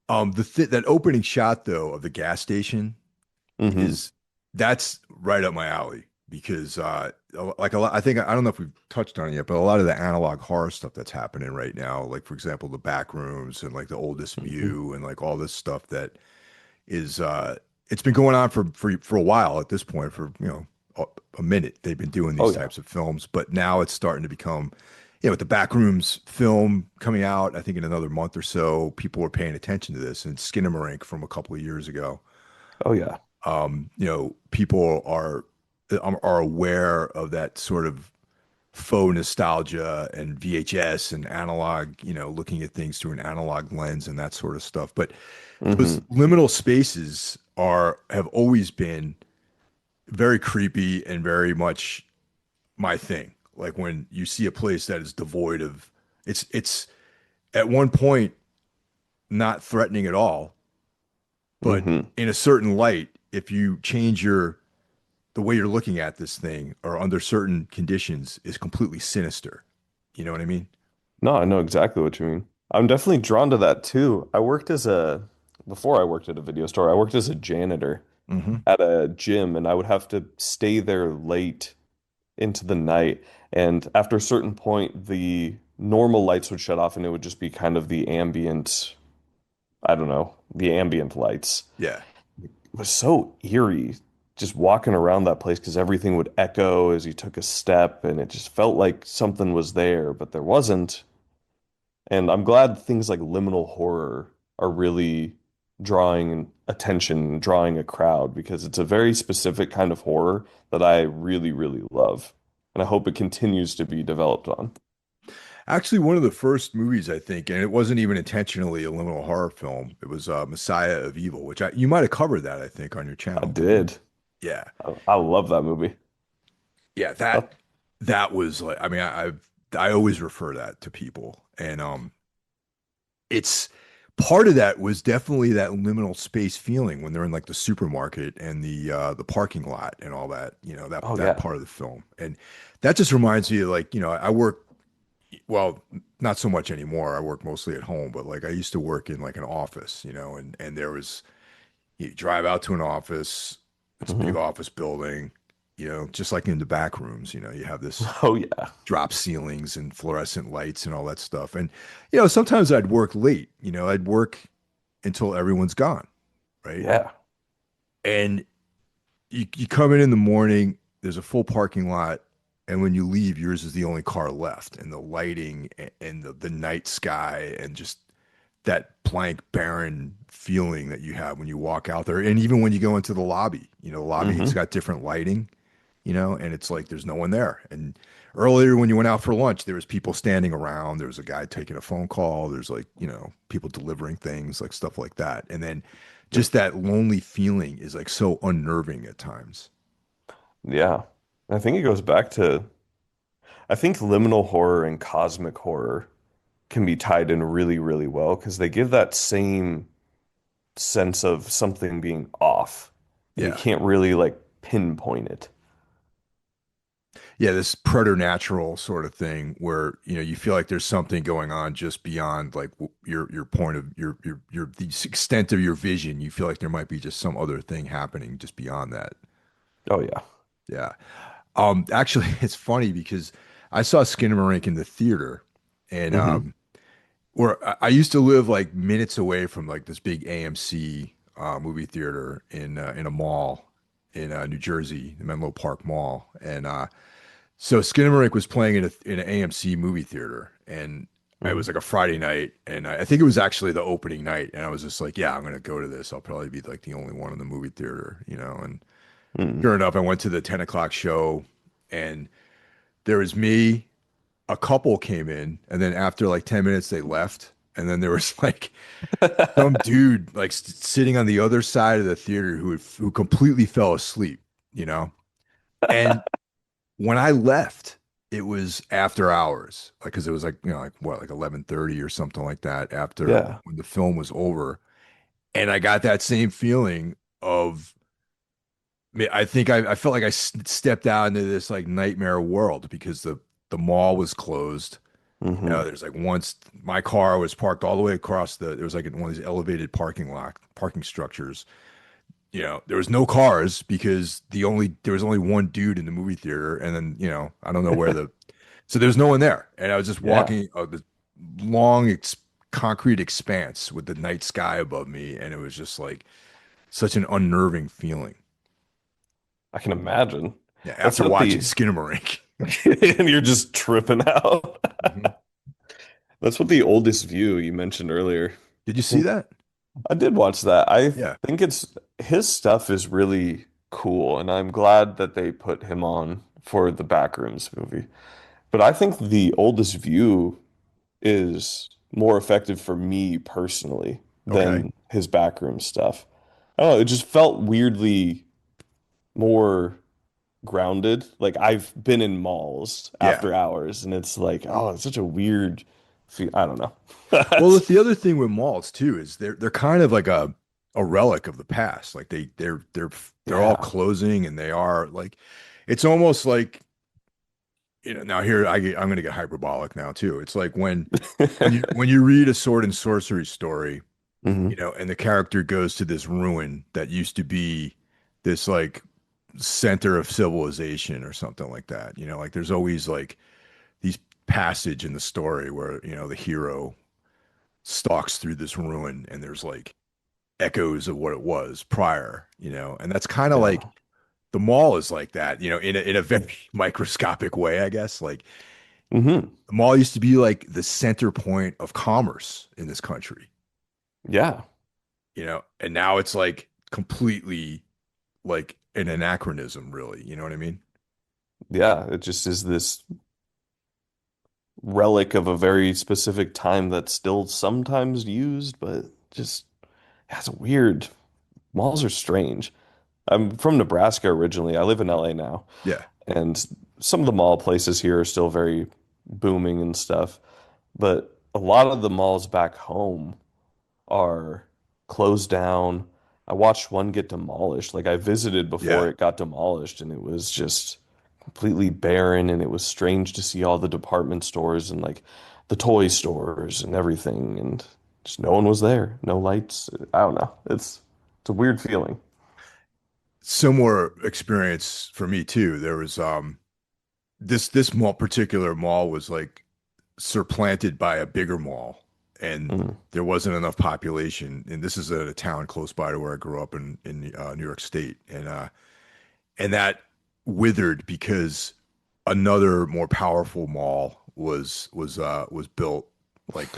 That opening shot though of the gas station Hmm. is that's right up my alley because like a lot, I think I don't know if we've touched on it yet, but a lot of the analog horror stuff that's happening right now, like for example the back rooms and like the oldest Hmm. view and like all this stuff that is it's been going on for a while at this point, for a minute they've been doing Oh these yeah. types of films, but now it's starting to become, with the Backrooms film coming out, I think in another month or so, people are paying attention to this. And Skinamarink from a couple of years ago, Oh yeah. people are aware of that sort of, faux nostalgia and VHS and analog, looking at things through an analog lens and that sort of stuff. But those Hmm. liminal spaces have always been very creepy and very much my thing. Like when you see a place that is devoid of it's at one point not threatening at all, but Hmm. in a certain light, if you change the way you're looking at this thing or under certain conditions is completely sinister. You know what I mean? No, I know exactly what you mean. I'm definitely drawn to that too. Before I worked at a video store, I worked as a janitor Hmm. at a gym, and I would have to stay there late into the night. And after a certain point, the normal lights would shut off and it would just be kind of the ambient, I don't know, the ambient lights. Yeah. It was so eerie just walking around that place because everything would echo as you took a step, and it just felt like something was there, but there wasn't. And I'm glad things like liminal horror are really drawing attention, drawing a crowd, because it's a very specific kind of horror that I really, really love. And I hope it continues to be developed on. Actually, one of the first movies I think, and it wasn't even intentionally a liminal horror film. It was Messiah of Evil, which you might have covered that I think on your I channel, didn't you? did. Yeah. I love that movie. Yeah, That, that was like, I mean, I always refer that to people, and it's part of that was definitely that liminal space feeling when they're in like the supermarket and the parking lot and all that, oh that yeah. part of the film, and that just reminds me of like, I work well, not so much anymore. I work mostly at home, but like I used to work in like an office, and there was you drive out to an office, it's a big Hmm. office building, just like in the back rooms, you have this Oh yeah. drop ceilings and fluorescent lights and all that stuff. And, sometimes I'd work late, I'd work until everyone's gone, right? Yeah. And you come in the morning, there's a full parking lot. And when you leave, yours is the only car left. And the lighting and the night sky and just that blank, barren feeling that you have when you walk out there. And even when you go into the lobby, the lobby's Hmm. got different lighting, and it's like there's no one there. And earlier when you went out for lunch, there was people standing around. There was a guy taking a phone call. There's like, people delivering things, like stuff like that. And then just that lonely feeling is like so unnerving at times. Yeah. I think it goes back to, I think liminal horror and cosmic horror can be tied in really, really well because they give that same sense of something being off, and you Yeah. can't really like pinpoint it. Yeah, this preternatural sort of thing where, you feel like there's something going on just beyond like your point of your the extent of your vision. You feel like there might be just some other thing happening just beyond that. Oh yeah. Yeah. Actually, it's funny because I saw Skinamarink in the theater, and Hmm. where I used to live like minutes away from like this big AMC movie theater in a mall in New Jersey, the Menlo Park Mall, and so Skinamarink was playing in an AMC movie theater, and it Hmm. was like a Friday night, and I think it was actually the opening night, and I was just like, yeah, I'm gonna go to this. I'll probably be like the only one in the movie theater, and Hmm. sure enough, I went to the 10 o'clock show, and there was me, a couple came in, and then after like 10 minutes, they left. And then there was like some dude like sitting on the other side of the theater who completely fell asleep, you know? And when I left, it was after hours, like, cause it was like, like what, like 11:30 or something like that after Yeah. when the film was over. And I got that same feeling of, I think I felt like I stepped out into this like nightmare world because the mall was closed. Hmm. There's like once my car was parked all the way across there was like one of these elevated parking structures. There was no cars because there was only one dude in the movie theater, and then I don't know where so there's no one there, and I was just Yeah. walking the long concrete expanse with the night sky above me, and it was just like such an unnerving feeling. I can imagine. Yeah, That's after what watching the Skinamarink. and you're just tripping out. Mhm. That's what the oldest view you mentioned earlier. Did you I see think that? I did watch that. I Yeah. think it's his stuff is really cool, and I'm glad that they put him on for the Backrooms movie. But I think the oldest view is more effective for me personally Okay. than his backroom stuff. I don't know, it just felt weirdly more grounded. Like I've been in malls Yeah. after hours and it's like, oh, it's such a weird feel. I don't know. Well, That's the other thing with malls too is they're kind of like a relic of the past. Like they're all yeah. closing and they are like it's almost like now here I'm going to get hyperbolic now too. It's like when you read a sword and sorcery story, hmm and the character goes to this ruin that used to be this like center of civilization or something like that. Like there's always like these passage in the story where, the hero stalks through this ruin and there's like echoes of what it was prior, and that's kind of like Yeah. the mall is like that, in a very microscopic way, I guess. Like hmm the mall used to be like the center point of commerce in this country, Yeah. and now it's like completely like an anachronism, really. You know what I mean? Yeah. It just is this relic of a very specific time that's still sometimes used, but just has a weird malls are strange. I'm from Nebraska originally. I live in LA now. Yeah. And some of the mall places here are still very booming and stuff. But a lot of the malls back home are closed down. I watched one get demolished. Like I visited before Yeah. it got demolished, and it was just completely barren. And it was strange to see all the department stores and like the toy stores and everything. And just no one was there. No lights. I don't know. It's a weird feeling. Similar experience for me too. There was this particular mall was like supplanted by a bigger mall, and Mm. there wasn't enough population. And this is at a town close by to where I grew up in New York State, and that withered because another more powerful mall was built like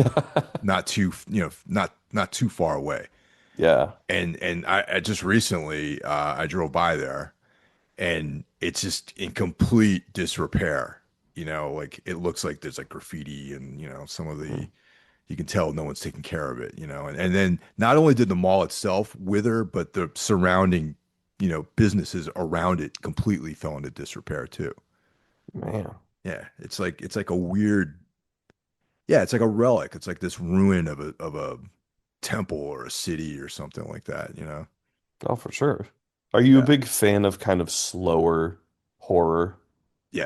not too not too far away. Yeah. And I just recently I drove by there and it's just in complete disrepair. Like it looks like there's like graffiti and some of Mm. the you can tell no one's taking care of it, and then not only did the mall itself wither, but the surrounding, businesses around it completely fell into disrepair too. Man. Yeah, it's like a weird, yeah, it's like a relic. It's like this ruin of a temple or a city or something like that. Oh, for sure. Are you a Yeah. big fan of kind of slower horror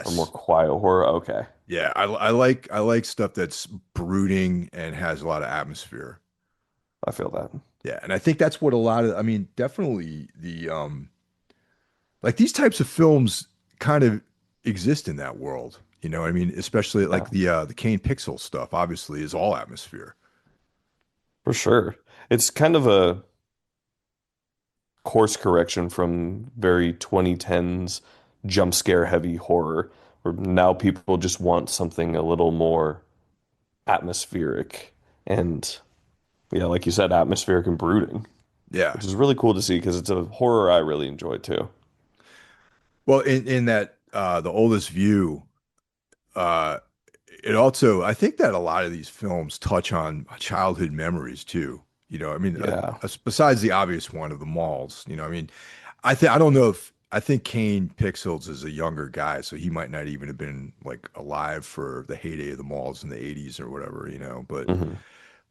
or more Yes. quiet horror? Okay. Yeah, I like stuff that's brooding and has a lot of atmosphere. I feel that. Yeah, and I think that's what a lot of, I mean, definitely like these types of films kind of exist in that world. I mean, especially Yeah, like the Kane Pixel stuff obviously is all atmosphere. for sure. It's kind of a course correction from very 2010s jump scare heavy horror, where now people just want something a little more atmospheric and, yeah, like you said, atmospheric and brooding, Yeah. which is really cool to see because it's a horror I really enjoy too. Well, in that the oldest view, uh it also, I think that a lot of these films touch on childhood memories too. I mean, Yeah. besides the obvious one of the malls, I mean, I don't know if I think Kane Pixels is a younger guy, so he might not even have been like alive for the heyday of the malls in the 80s or whatever, but hmm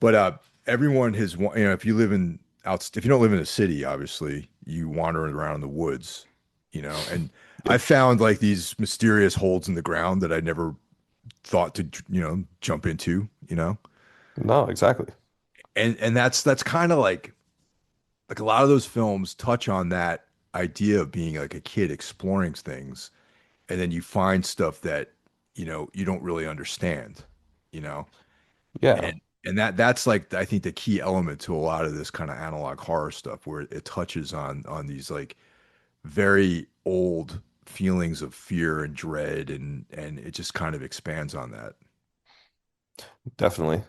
but everyone has if you live in out if you don't live in a city, obviously, you wander around in the woods, and I Yep. found like these mysterious holes in the ground that I never thought to jump into. No, exactly. And that's kind of like a lot of those films touch on that idea of being like a kid exploring things, and then you find stuff that you don't really understand, you know Yeah, and that's like I think the key element to a lot of this kind of analog horror stuff, where it touches on these like very old feelings of fear and dread, and it just kind of expands on that. definitely.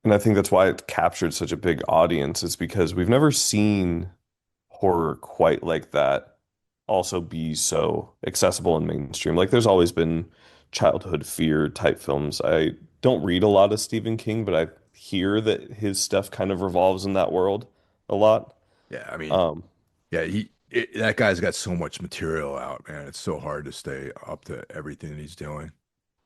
And I think that's why it captured such a big audience, is because we've never seen horror quite like that also be so accessible and mainstream. Like there's always been childhood fear type films. I don't read a lot of Stephen King, but I hear that his stuff kind of revolves in that world a lot. Yeah, I mean, Um, yeah, that guy's got so much material out, man. It's so hard to stay up to everything that he's doing.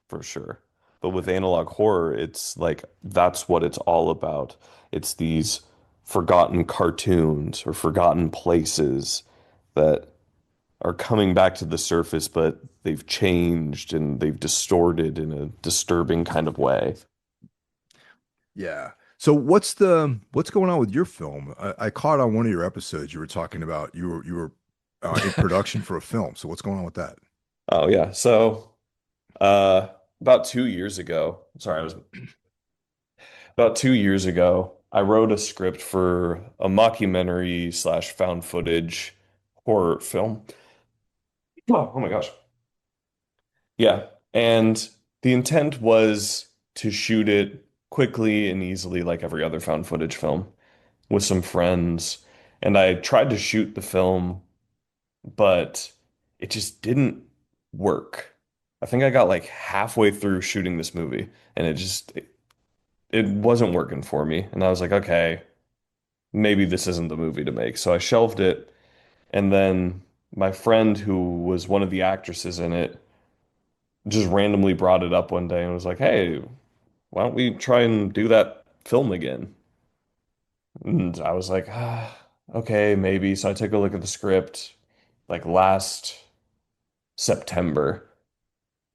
for sure. But with analog horror, it's like that's what it's all about. It's these forgotten cartoons or forgotten places that are coming back to the surface, but they've changed and they've distorted in a disturbing kind of way. Yeah. So what's going on with your film? I caught on one of your episodes you were talking about you were in production for a film. So what's going on with that? Oh yeah. So about 2 years ago, sorry, I was about 2 years ago, I wrote a script for a mockumentary slash found footage horror film. Oh my gosh. Yeah. And the intent was to shoot it quickly and easily, like every other found footage film, with some friends. And I tried to shoot the film, but it just didn't work. I think I got like halfway through shooting this movie and it wasn't working for me. And I was like, okay, maybe this isn't the movie to make. So I shelved it. And then my friend, who was one of the actresses in it, just randomly brought it up one day and was like, hey, why don't we try and do that film again? And I was like, okay, maybe. So I took a look at the script like last September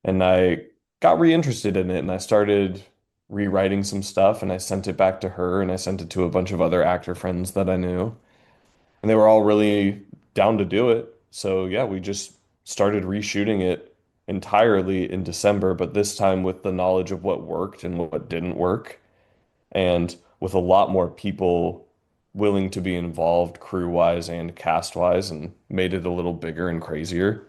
and I got reinterested in it and I started rewriting some stuff and I sent it back to her and I sent it to a bunch of other actor friends that I knew. And they were all really down to do it. So yeah, we just started reshooting it entirely in December, but this time with the knowledge of what worked and what didn't work, and with a lot more people willing to be involved crew-wise and cast-wise, and made it a little bigger and crazier.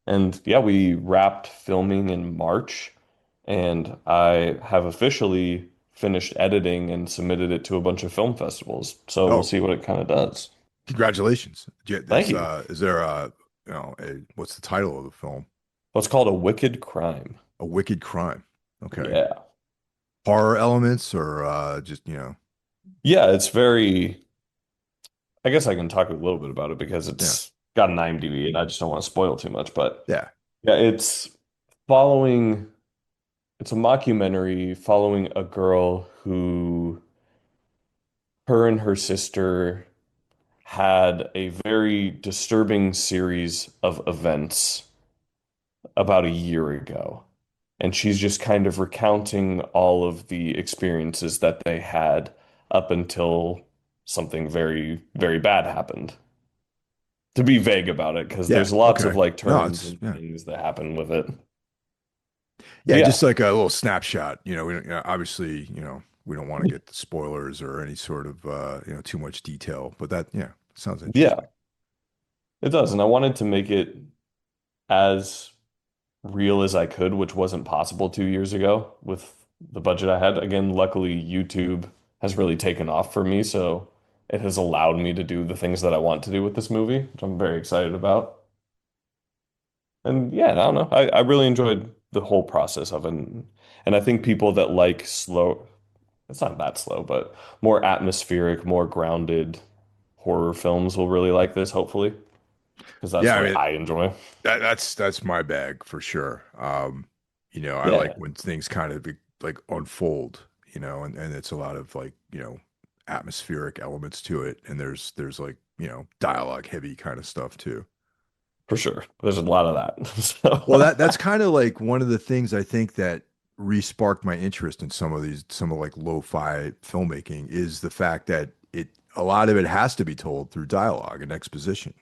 And yeah, we wrapped filming in March, and I have officially finished editing and submitted it to a bunch of film festivals. So we'll Oh, see what it kind of does. congratulations. Thank you. Is there what's the title of the film? What's called a wicked crime. A Wicked Crime. Okay. Yeah. Horror elements or just, Yeah, it's very, I guess I can talk a little bit about it because yeah. it's got an IMDb and I just don't want to spoil too much. But Yeah. yeah, following, it's a mockumentary following a girl who, her and her sister had a very disturbing series of events about a year ago. And she's just kind of recounting all of the experiences that they had up until something very, very bad happened. To be vague about it, because Yeah. there's lots of Okay. like No, turns it's and yeah. things that happen with it. But Yeah, yeah, just like a little snapshot. We don't, obviously, we don't want to get the spoilers or any sort of too much detail, but that yeah, sounds interesting. yeah, it does. And I wanted to make it as real as I could, which wasn't possible 2 years ago with the budget I had. Again, luckily, YouTube has really taken off for me, so it has allowed me to do the things that I want to do with this movie, which I'm very excited about. And yeah, I don't know. I really enjoyed the whole process of it. And I think people that like slow, it's not that slow, but more atmospheric, more grounded horror films will really like this, hopefully, because that's Yeah, I what mean I enjoy. that's my bag for sure. I like Yeah, when things kind of like unfold, and it's a lot of like, atmospheric elements to it, and there's like, dialogue heavy kind of stuff too. for sure. There's a lot of that. Well, So, that's kind of like one of the things I think that re-sparked my interest in some of like lo-fi filmmaking is the fact that a lot of it has to be told through dialogue and exposition,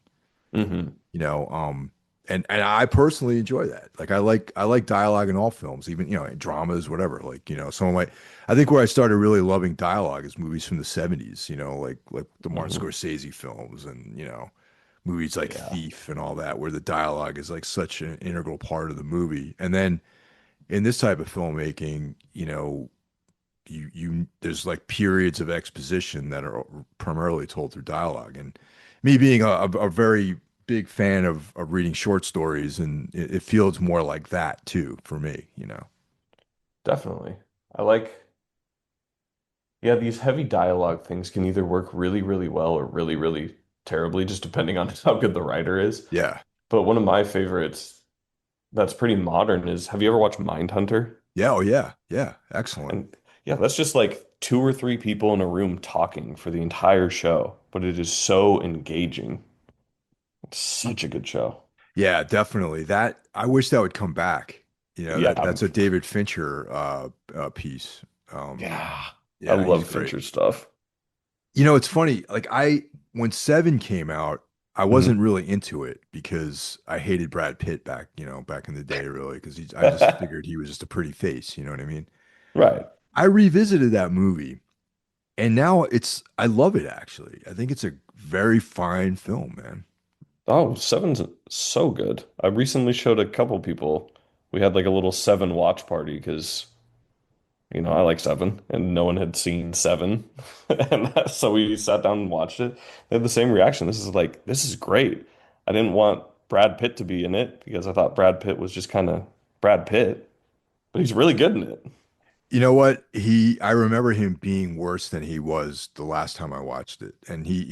hmm you know, um, and I personally enjoy that. Like I like dialogue in all films, even, in dramas, whatever. Like, some of my, I think where I started really loving dialogue is movies from the 70s, like the Martin hmm Scorsese films and, movies like Yeah, Thief and all that, where the dialogue is like such an integral part of the movie. And then in this type of filmmaking, there's like periods of exposition that are primarily told through dialogue. And me being a very big fan of reading short stories, and it feels more like that too for me, you know. Definitely. I like, yeah, these heavy dialogue things can either work really, really well or really, really terribly, just depending on how good the writer is. Yeah. But one of my favorites that's pretty modern is, have you ever watched Mindhunter? Yeah, oh yeah. Yeah, excellent. And yeah, that's just like two or three people in a room talking for the entire show, but it is so engaging. It's such a good show. Yeah, definitely. That I wish that would come back. You know, Yeah, that's a David Fincher piece. yeah. I Yeah, he's love great. Fincher stuff. You know, it's funny. Like when Seven came out, I wasn't Mhm. really into it because I hated Brad Pitt back, back in the day, really, because I just figured he was just a pretty face. You know what I mean? Right. I revisited that movie, and now I love it actually. I think it's a very fine film, man. Oh, Seven's so good. I recently showed a couple people. We had like a little Seven watch party because, I like Seven and no one had seen Seven. So we sat down and watched it. They had the same reaction. This is great. I didn't want Brad Pitt to be in it because I thought Brad Pitt was just kind of Brad Pitt, but he's really good in it. You know what? I remember him being worse than he was the last time I watched it. And he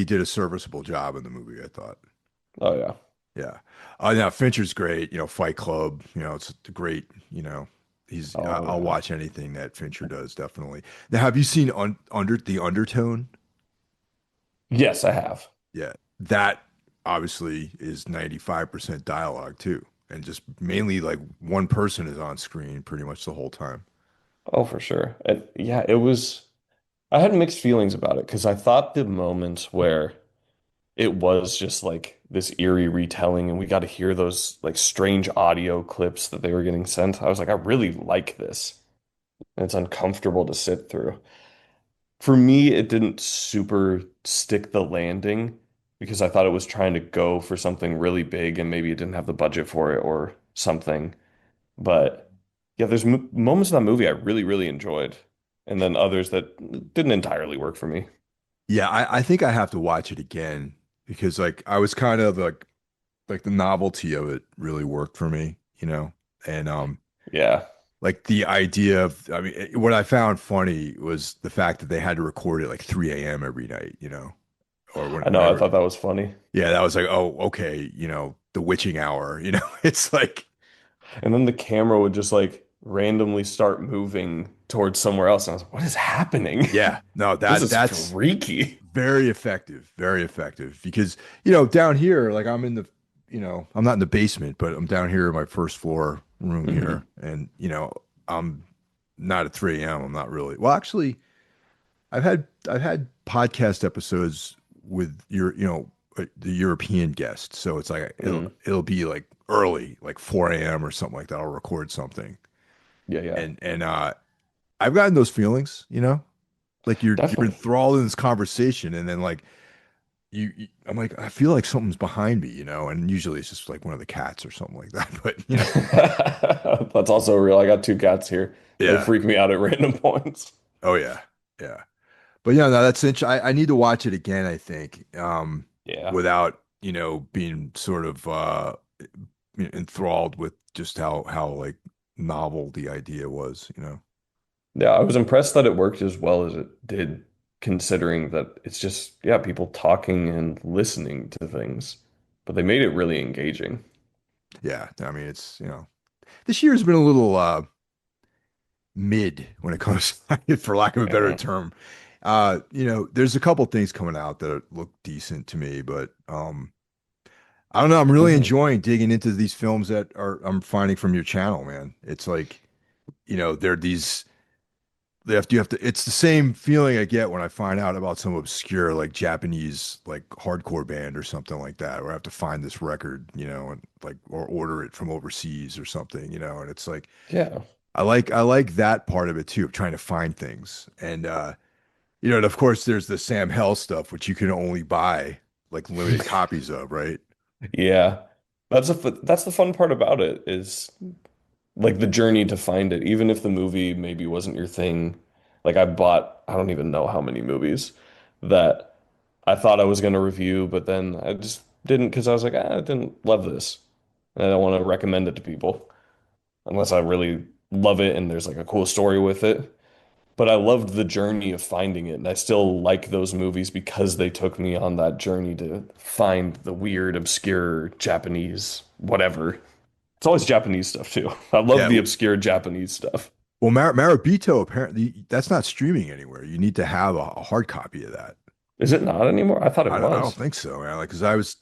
did a serviceable job in the movie, I thought. Oh, yeah. Yeah. Now Fincher's great, Fight Club, it's a great, Oh, I'll yeah. watch anything that Fincher does, definitely. Now, have you seen The Undertone? Yes, I have. Yeah. That obviously is 95% dialogue too. And just mainly like one person is on screen pretty much the whole time. Oh, for sure. And yeah, I had mixed feelings about it because I thought the moments where it was just like this eerie retelling and we got to hear those like strange audio clips that they were getting sent. I was like, I really like this. And it's uncomfortable to sit through. For me, it didn't super stick the landing because I thought it was trying to go for something really big and maybe it didn't have the budget for it or something. But yeah, there's m moments in that movie I really, really enjoyed, and then others that didn't entirely work for me. Yeah, I think I have to watch it again because like I was kind of like the novelty of it really worked for me. And Yeah, like the idea of I mean what I found funny was the fact that they had to record it like 3 a.m. every night, or I know. I whenever. thought that was funny. Yeah, that was like, oh, okay, the witching hour. It's like And then the camera would just like randomly start moving towards somewhere else. And I was like, what is happening? yeah, no, This that is that's freaky. very effective because down here, like I'm not in the basement, but I'm down here in my first floor room here, Hmm. and I'm not at 3 a.m. I'm not really. Well, actually, I've had podcast episodes with the European guests, so it's like Mm. it'll be like early, like 4 a.m. or something like that. I'll record something, Yeah, yeah, and I've gotten those feelings, like you're definitely. enthralled in this conversation, and then like I'm like, I feel like something's behind me, and usually it's just like one of the cats or something like that. But That's also real. I got two cats here. They yeah, freak me out at random points. oh yeah, yeah. But yeah, no, that's interesting. I need to watch it again, I think, Yeah. without being sort of enthralled with just how like novel the idea was. Yeah, I was impressed that it worked as well as it did, considering that it's just, yeah, people talking and listening to things, but they made it really engaging. Yeah, I mean, this year's been a little mid when it comes, for lack of a better Yeah. term. There's a couple things coming out that look decent to me, but I don't know. I'm really Hmm. enjoying digging into these films that I'm finding from your channel, man. It's like, they're these you have to it's the same feeling I get when I find out about some obscure like Japanese like hardcore band or something like that, where I have to find this record, and like or order it from overseas or something, and it's like Yeah. I like that part of it too, of trying to find things. And of course there's the Sam Hell stuff, which you can only buy like limited copies of, right? Yeah. That's the fun part about it is like the journey to find it, even if the movie maybe wasn't your thing. Like I bought, I don't even know how many movies that I thought I was going to review, but then I just didn't because I was like, I didn't love this. And I don't want to recommend it to people unless I really love it and there's like a cool story with it. But I loved the journey of finding it, and I still like those movies because they took me on that journey to find the weird, obscure Japanese whatever. It's always Japanese stuff too. I love Yeah. the obscure Japanese stuff. Well, Marabito apparently that's not streaming anywhere. You need to have a hard copy of that. Is it not anymore? I thought it I don't was. think so, man. Like, because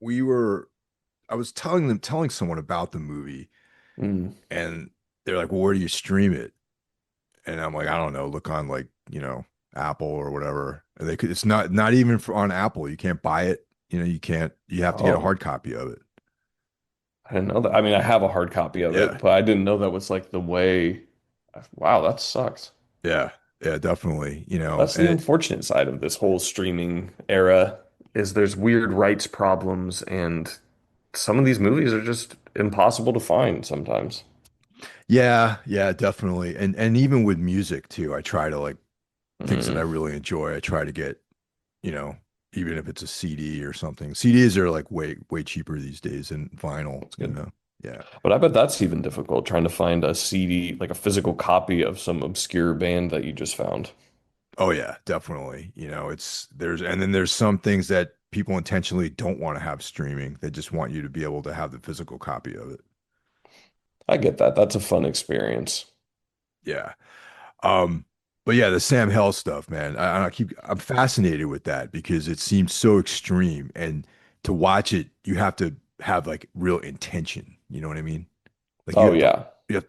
we were I was telling someone about the movie, Mm. and they're like, "Well, where do you stream it?" And I'm like, "I don't know. Look on like Apple or whatever." And they could. It's not even on Apple. You can't buy it. You can't. You have to get a Oh, hard copy of it. I didn't know that. I mean, I have a hard copy of Yeah, it, but I didn't know that was like the way. Wow, that sucks. yeah, yeah, definitely. That's And the unfortunate side of this whole streaming era is there's weird rights problems and some of these movies are just impossible to find sometimes. yeah, yeah, definitely. And even with music too, I try to like things that I Mm, really enjoy. I try to get you know, even if it's a CD or something. CDs are like way cheaper these days than that's good. vinyl. Yeah. But I bet that's even difficult trying to find a CD, like a physical copy of some obscure band that you just found. Oh yeah, definitely. And then there's some things that people intentionally don't want to have streaming. They just want you to be able to have the physical copy of it. I get that. That's a fun experience. Yeah. Um, but yeah, the Sam Hell stuff, man. I'm fascinated with that because it seems so extreme, and to watch it, you have to have like real intention. You know what I mean? Like Oh yeah.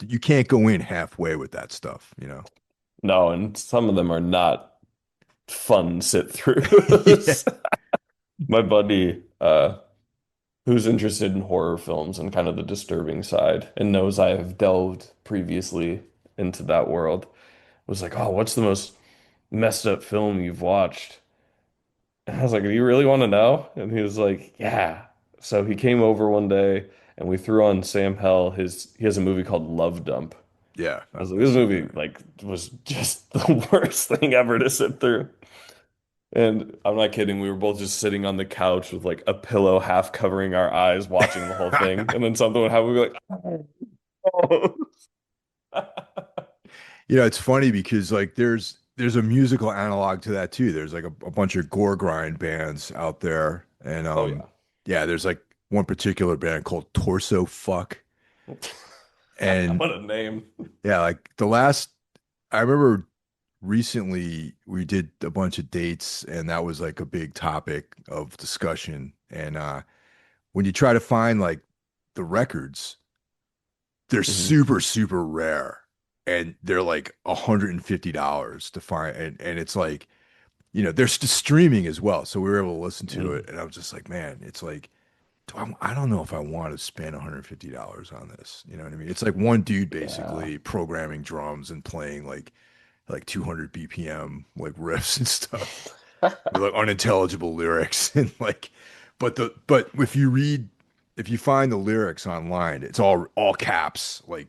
you can't go in halfway with that stuff. No, and some of them are not fun sit throughs. Yeah. My buddy, who's interested in horror films and kind of the disturbing side and knows I have delved previously into that world, was like, "Oh, what's the most messed up film you've watched?" And I was like, "Do you really want to know?" And he was like, "Yeah." So he came over one day and we threw on Sam Hell. He has a movie called Love Dump. Yeah, I was like, I've this seen movie that. like was just the worst thing ever to sit through. And I'm not kidding. We were both just sitting on the couch with like a pillow half covering our eyes, watching the whole thing. And then something would happen. We'd be like, oh. It's funny because like there's a musical analog to that too. There's like a bunch of gore grind bands out there, and Oh yeah. yeah, there's like one particular band called Torso Fuck, and What a name. yeah, like I remember recently we did a bunch of dates, and that was like a big topic of discussion. And when you try to find like the records, they're Mhm. super rare, and they're like $150 to find, and it's like they're streaming as well, so we were able to listen to it, Mm. and I was just like, man, it's like I don't know if I want to spend $150 on this. You know what I mean? It's like one dude Yeah. basically programming drums and playing like 200 BPM like riffs and stuff with like unintelligible lyrics and like but if you find the lyrics online, it's all caps, like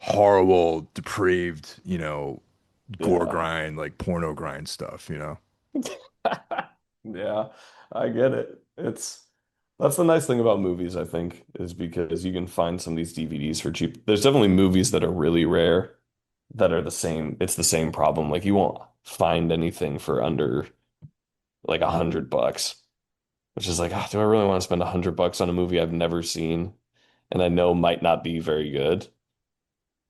horrible, depraved, gore Yeah. grind, like porno grind stuff. Yeah, I get it. That's the nice thing about movies, I think, is because you can find some of these DVDs for cheap. There's definitely movies that are really rare that are the same. It's the same problem. Like you won't find anything for under like $100, which is like, oh, do I really want to spend $100 on a movie I've never seen and I know might not be very good?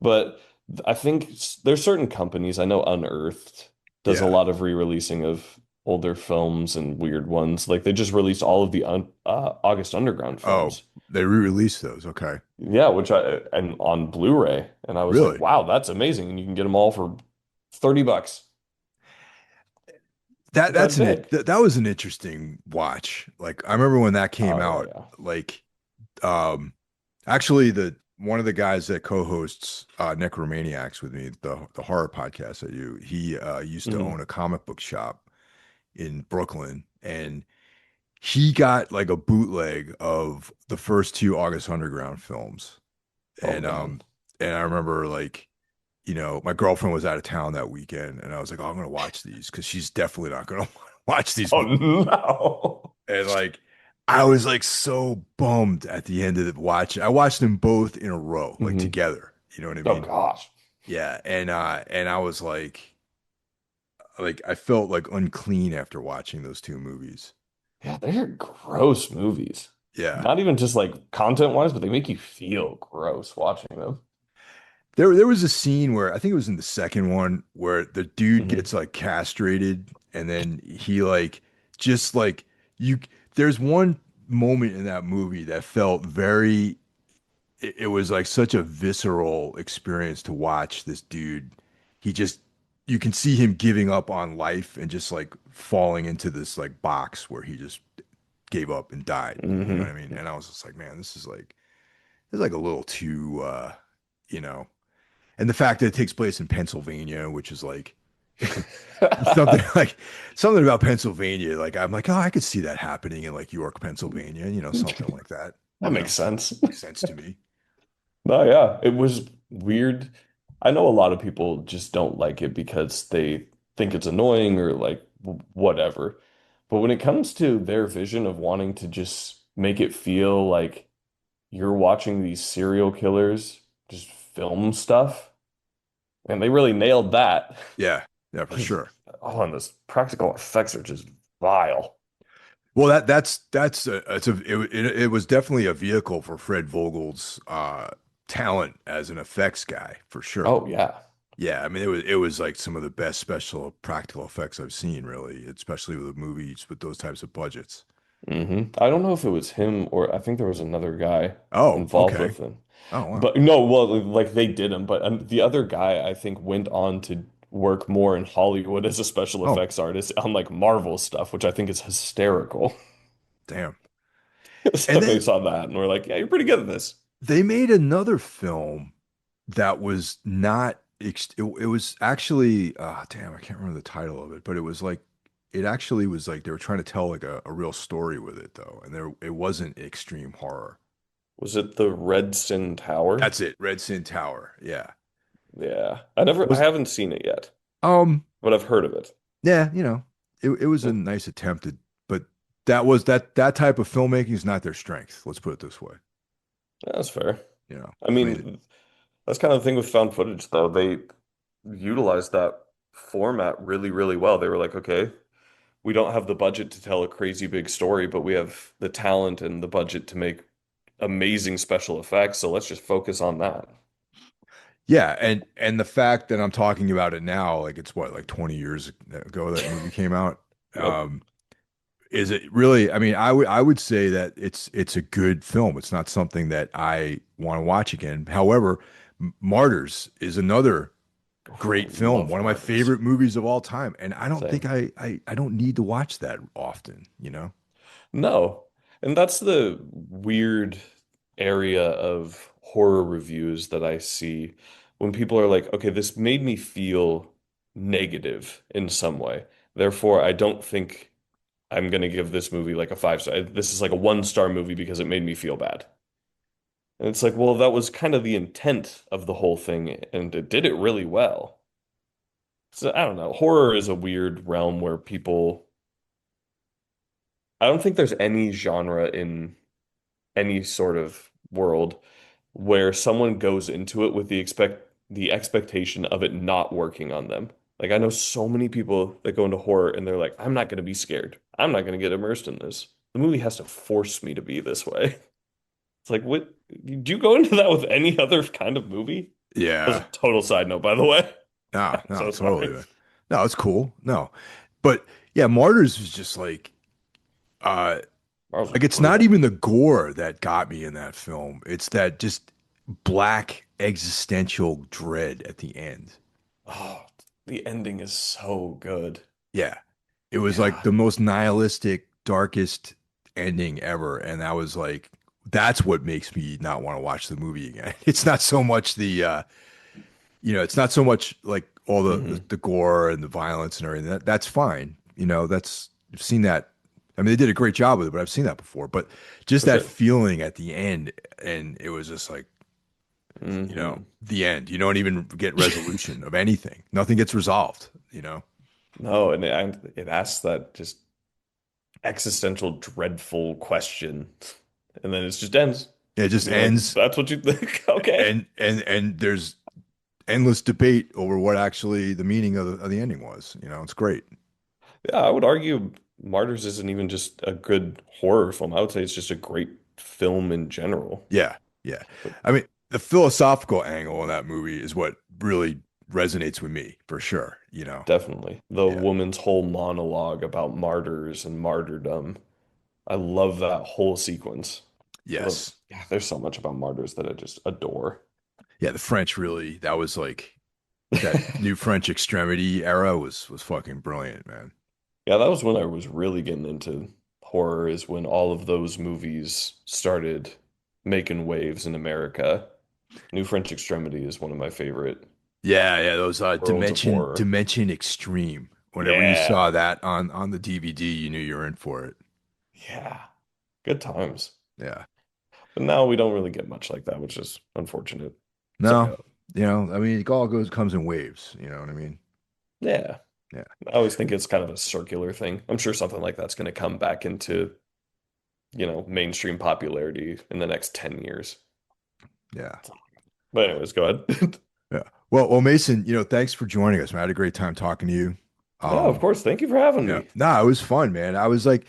But I think there's certain companies. I know Unearthed does a Yeah. lot of re-releasing of older films and weird ones. Like they just released all of the August Underground Oh, films. they re-released those. Okay. Yeah, which I and on Blu-ray, and I was like, Really? wow, that's amazing, and you can get them all for $30, That which I that's an dig. it. That was an interesting watch. Like I remember when that came Oh yeah, out. yeah. Like, actually, the one of the guys that co-hosts Necromaniacs with me, the horror podcast I do, he used to Hmm. own a comic book shop in Brooklyn, and he got like a bootleg of the first two August Underground films, Oh and man. I remember like my girlfriend was out of town that weekend, and I was like, oh, I'm gonna watch these because she's definitely not gonna watch these Oh movies. no. And like, I was like so bummed at the end of the watch. I watched them both in a row, like Hmm. together. You know what I Oh mean? gosh. Yeah, and I was like I felt like unclean after watching those two movies. Yeah, they're gross movies. Yeah. Not even just like content wise, but they make you feel gross watching them. There was a scene where I think it was in the second one where the dude Hmm. gets like castrated and then he like just like you there's one moment in that movie that felt very it was like such a visceral experience to watch this dude. He just you can see him giving up on life and just like falling into this like box where he just gave up and died. You know what I mean? Hmm. And I was just like, man, this is like a little too you know, and the fact that it takes place in Pennsylvania, which is like something like something about Pennsylvania, like I'm like, oh, I could see that happening in like York, Pennsylvania, something like that, That makes sense. makes sense to me. Oh yeah, it was weird. I know a lot of people just don't like it because they think it's annoying or like whatever. But when it comes to their vision of wanting to just make it feel like you're watching these serial killers just film stuff, and they really nailed that. Yeah, yeah, for Because sure. oh, and those practical effects are just vile. Well, that's it was definitely a vehicle for Fred Vogel's talent as an effects guy for sure. Oh yeah. Yeah, I mean it was like some of the best special practical effects I've seen, really, especially with movies with those types of budgets. I don't know if it was him or I think there was another guy Oh, involved okay. with him. Oh, wow. But no, well, like they did him, but the other guy I think went on to work more in Hollywood as a special Oh, effects artist on like Marvel stuff, which I think is hysterical. damn. So And they then saw that and were like, "Yeah, you're pretty good at this." they made another film that was not it was actually damn, I can't remember the title of it, but it was like it actually was like they were trying to tell like a real story with it though, and there it wasn't extreme horror. Was it the Red Sin Tower? That's it, Red Sin Tower. Yeah. Yeah, I Was haven't seen it yet, um but I've heard of it. yeah, it was a Yeah, nice attempt to, but that type of filmmaking is not their strength. Let's put it this way. that's fair. I I mean, mean, that's kind of the thing with found footage, though. They utilized that format really, really well. They were like, okay, we don't have the budget to tell a crazy big story, but we have the talent and the budget to make amazing special effects. So let's just focus on that. yeah, and the fact that I'm talking about it now, like it's what, like 20 years ago that movie came out. Yep. Um, is it really? I mean, I would say that it's a good film. It's not something that I want to watch again. However, Martyrs is another Oh, I great film, love one of my Martyrs. favorite movies of all time, and I don't think Same. I don't need to watch that often. No. And that's the weird area of horror reviews that I see when people are like, okay, this made me feel negative in some way. Therefore, I don't think I'm gonna give this movie like a 5 star. This is like a 1 star movie because it made me feel bad. And it's like, well, that was kind of the intent of the whole thing, and it did it really well. So I don't know. Horror is a weird realm where people, I don't think there's any genre in any sort of world where someone goes into it with the expectation of it not working on them. Like I know so many people that go into horror and they're like, I'm not going to be scared. I'm not going to get immersed in this. The movie has to force me to be this way. It's like, what? Do you go into that with any other kind of movie? That was a Yeah, total side note, by the way. no, I'm no, so totally, sorry. man. No, it's cool. No, but yeah, Martyrs was just uh, That was like it's not brutal. even the gore that got me in that film. It's that just black existential dread at the end. Oh, the ending is so good. Yeah. It was like God. the most nihilistic, darkest ending ever. And I was like, that's what makes me not want to watch the movie again. It's not so much it's not so much like all Hmm. the gore and the violence and everything. That's fine. I've seen that. I mean, they did a great job with it, but I've seen that before. But just For that sure. feeling at the end, and it was just like, Hmm. the end. You don't even get resolution of anything. Nothing gets resolved. No, and it asks that just existential, dreadful question, and then it just ends. It just You're like, ends, that's what you think? Okay. and there's endless debate over what actually the meaning of the ending was. It's great. Yeah, I would argue Martyrs isn't even just a good horror film. I would say it's just a great film in general. Yeah, yeah. But I mean, the philosophical angle in that movie is what really resonates with me for sure. definitely. The Yeah. woman's whole monologue about martyrs and martyrdom. I love that whole sequence. Yes. Yeah, there's so much about martyrs that I just adore. Yeah, the French really, that was like that new French extremity era was fucking brilliant, man. Yeah, that was when I was really getting into horror, is when all of those movies started making waves in America. New French Extremity is one of my favorite Yeah, yeah, those worlds of horror. Dimension Extreme. Whenever you Yeah. saw that on the DVD, you knew you were in for it. Yeah. Good times. Yeah. But now we don't really get much like that, which is unfortunate. No, So, I mean, it all comes in waves, you know what I mean? yeah. Yeah. I always think it's kind of a circular thing. I'm sure something like that's going to come back into, mainstream popularity in the next 10 years. Yeah. But anyways, go ahead. Yeah. Well, Mason, thanks for joining us, man. I had a great time talking to you. Yeah, of Um, course. Thank you for having yeah. me. Nah, it was fun, man. I was like,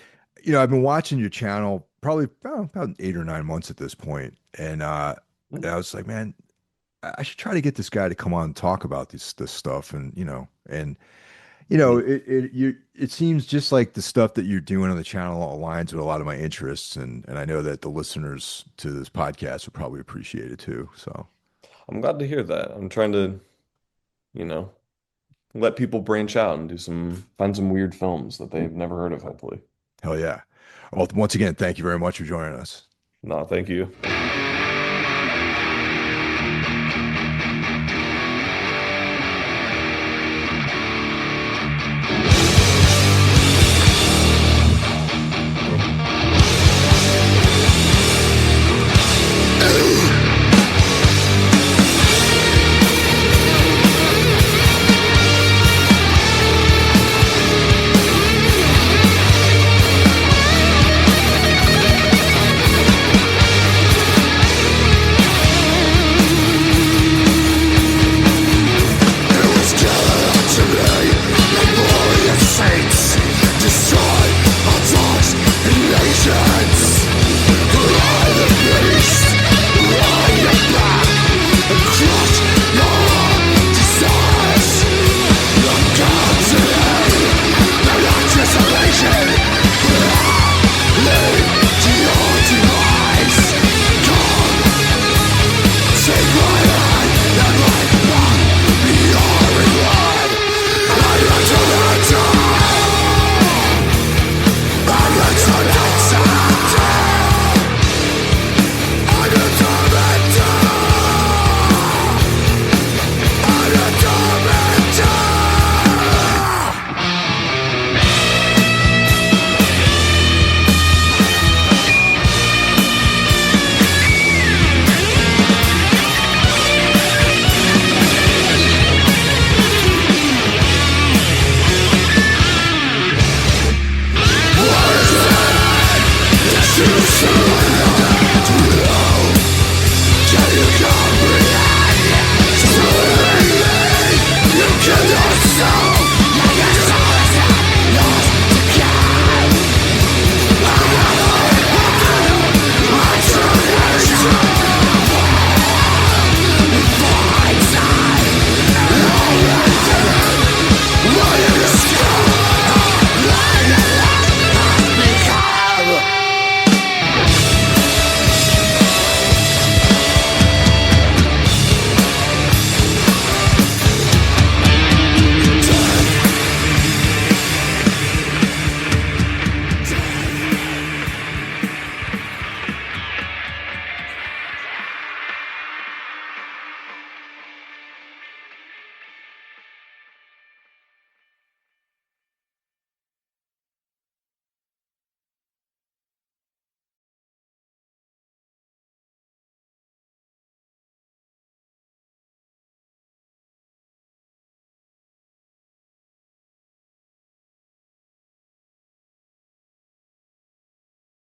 I've been watching your channel probably about 8 or 9 months at this point, and I was like, man, I should try to get this guy to come on and talk about this stuff, and Mhm. it seems just like the stuff that you're doing on the channel aligns with a lot of my interests, and I know that the listeners to this podcast would probably appreciate it too. So I'm glad to hear that. I'm trying to, you know, let people branch out and find some weird films that they've never heard of, hopefully. hell yeah. Well, once again, thank you very much for joining us. No, thank you.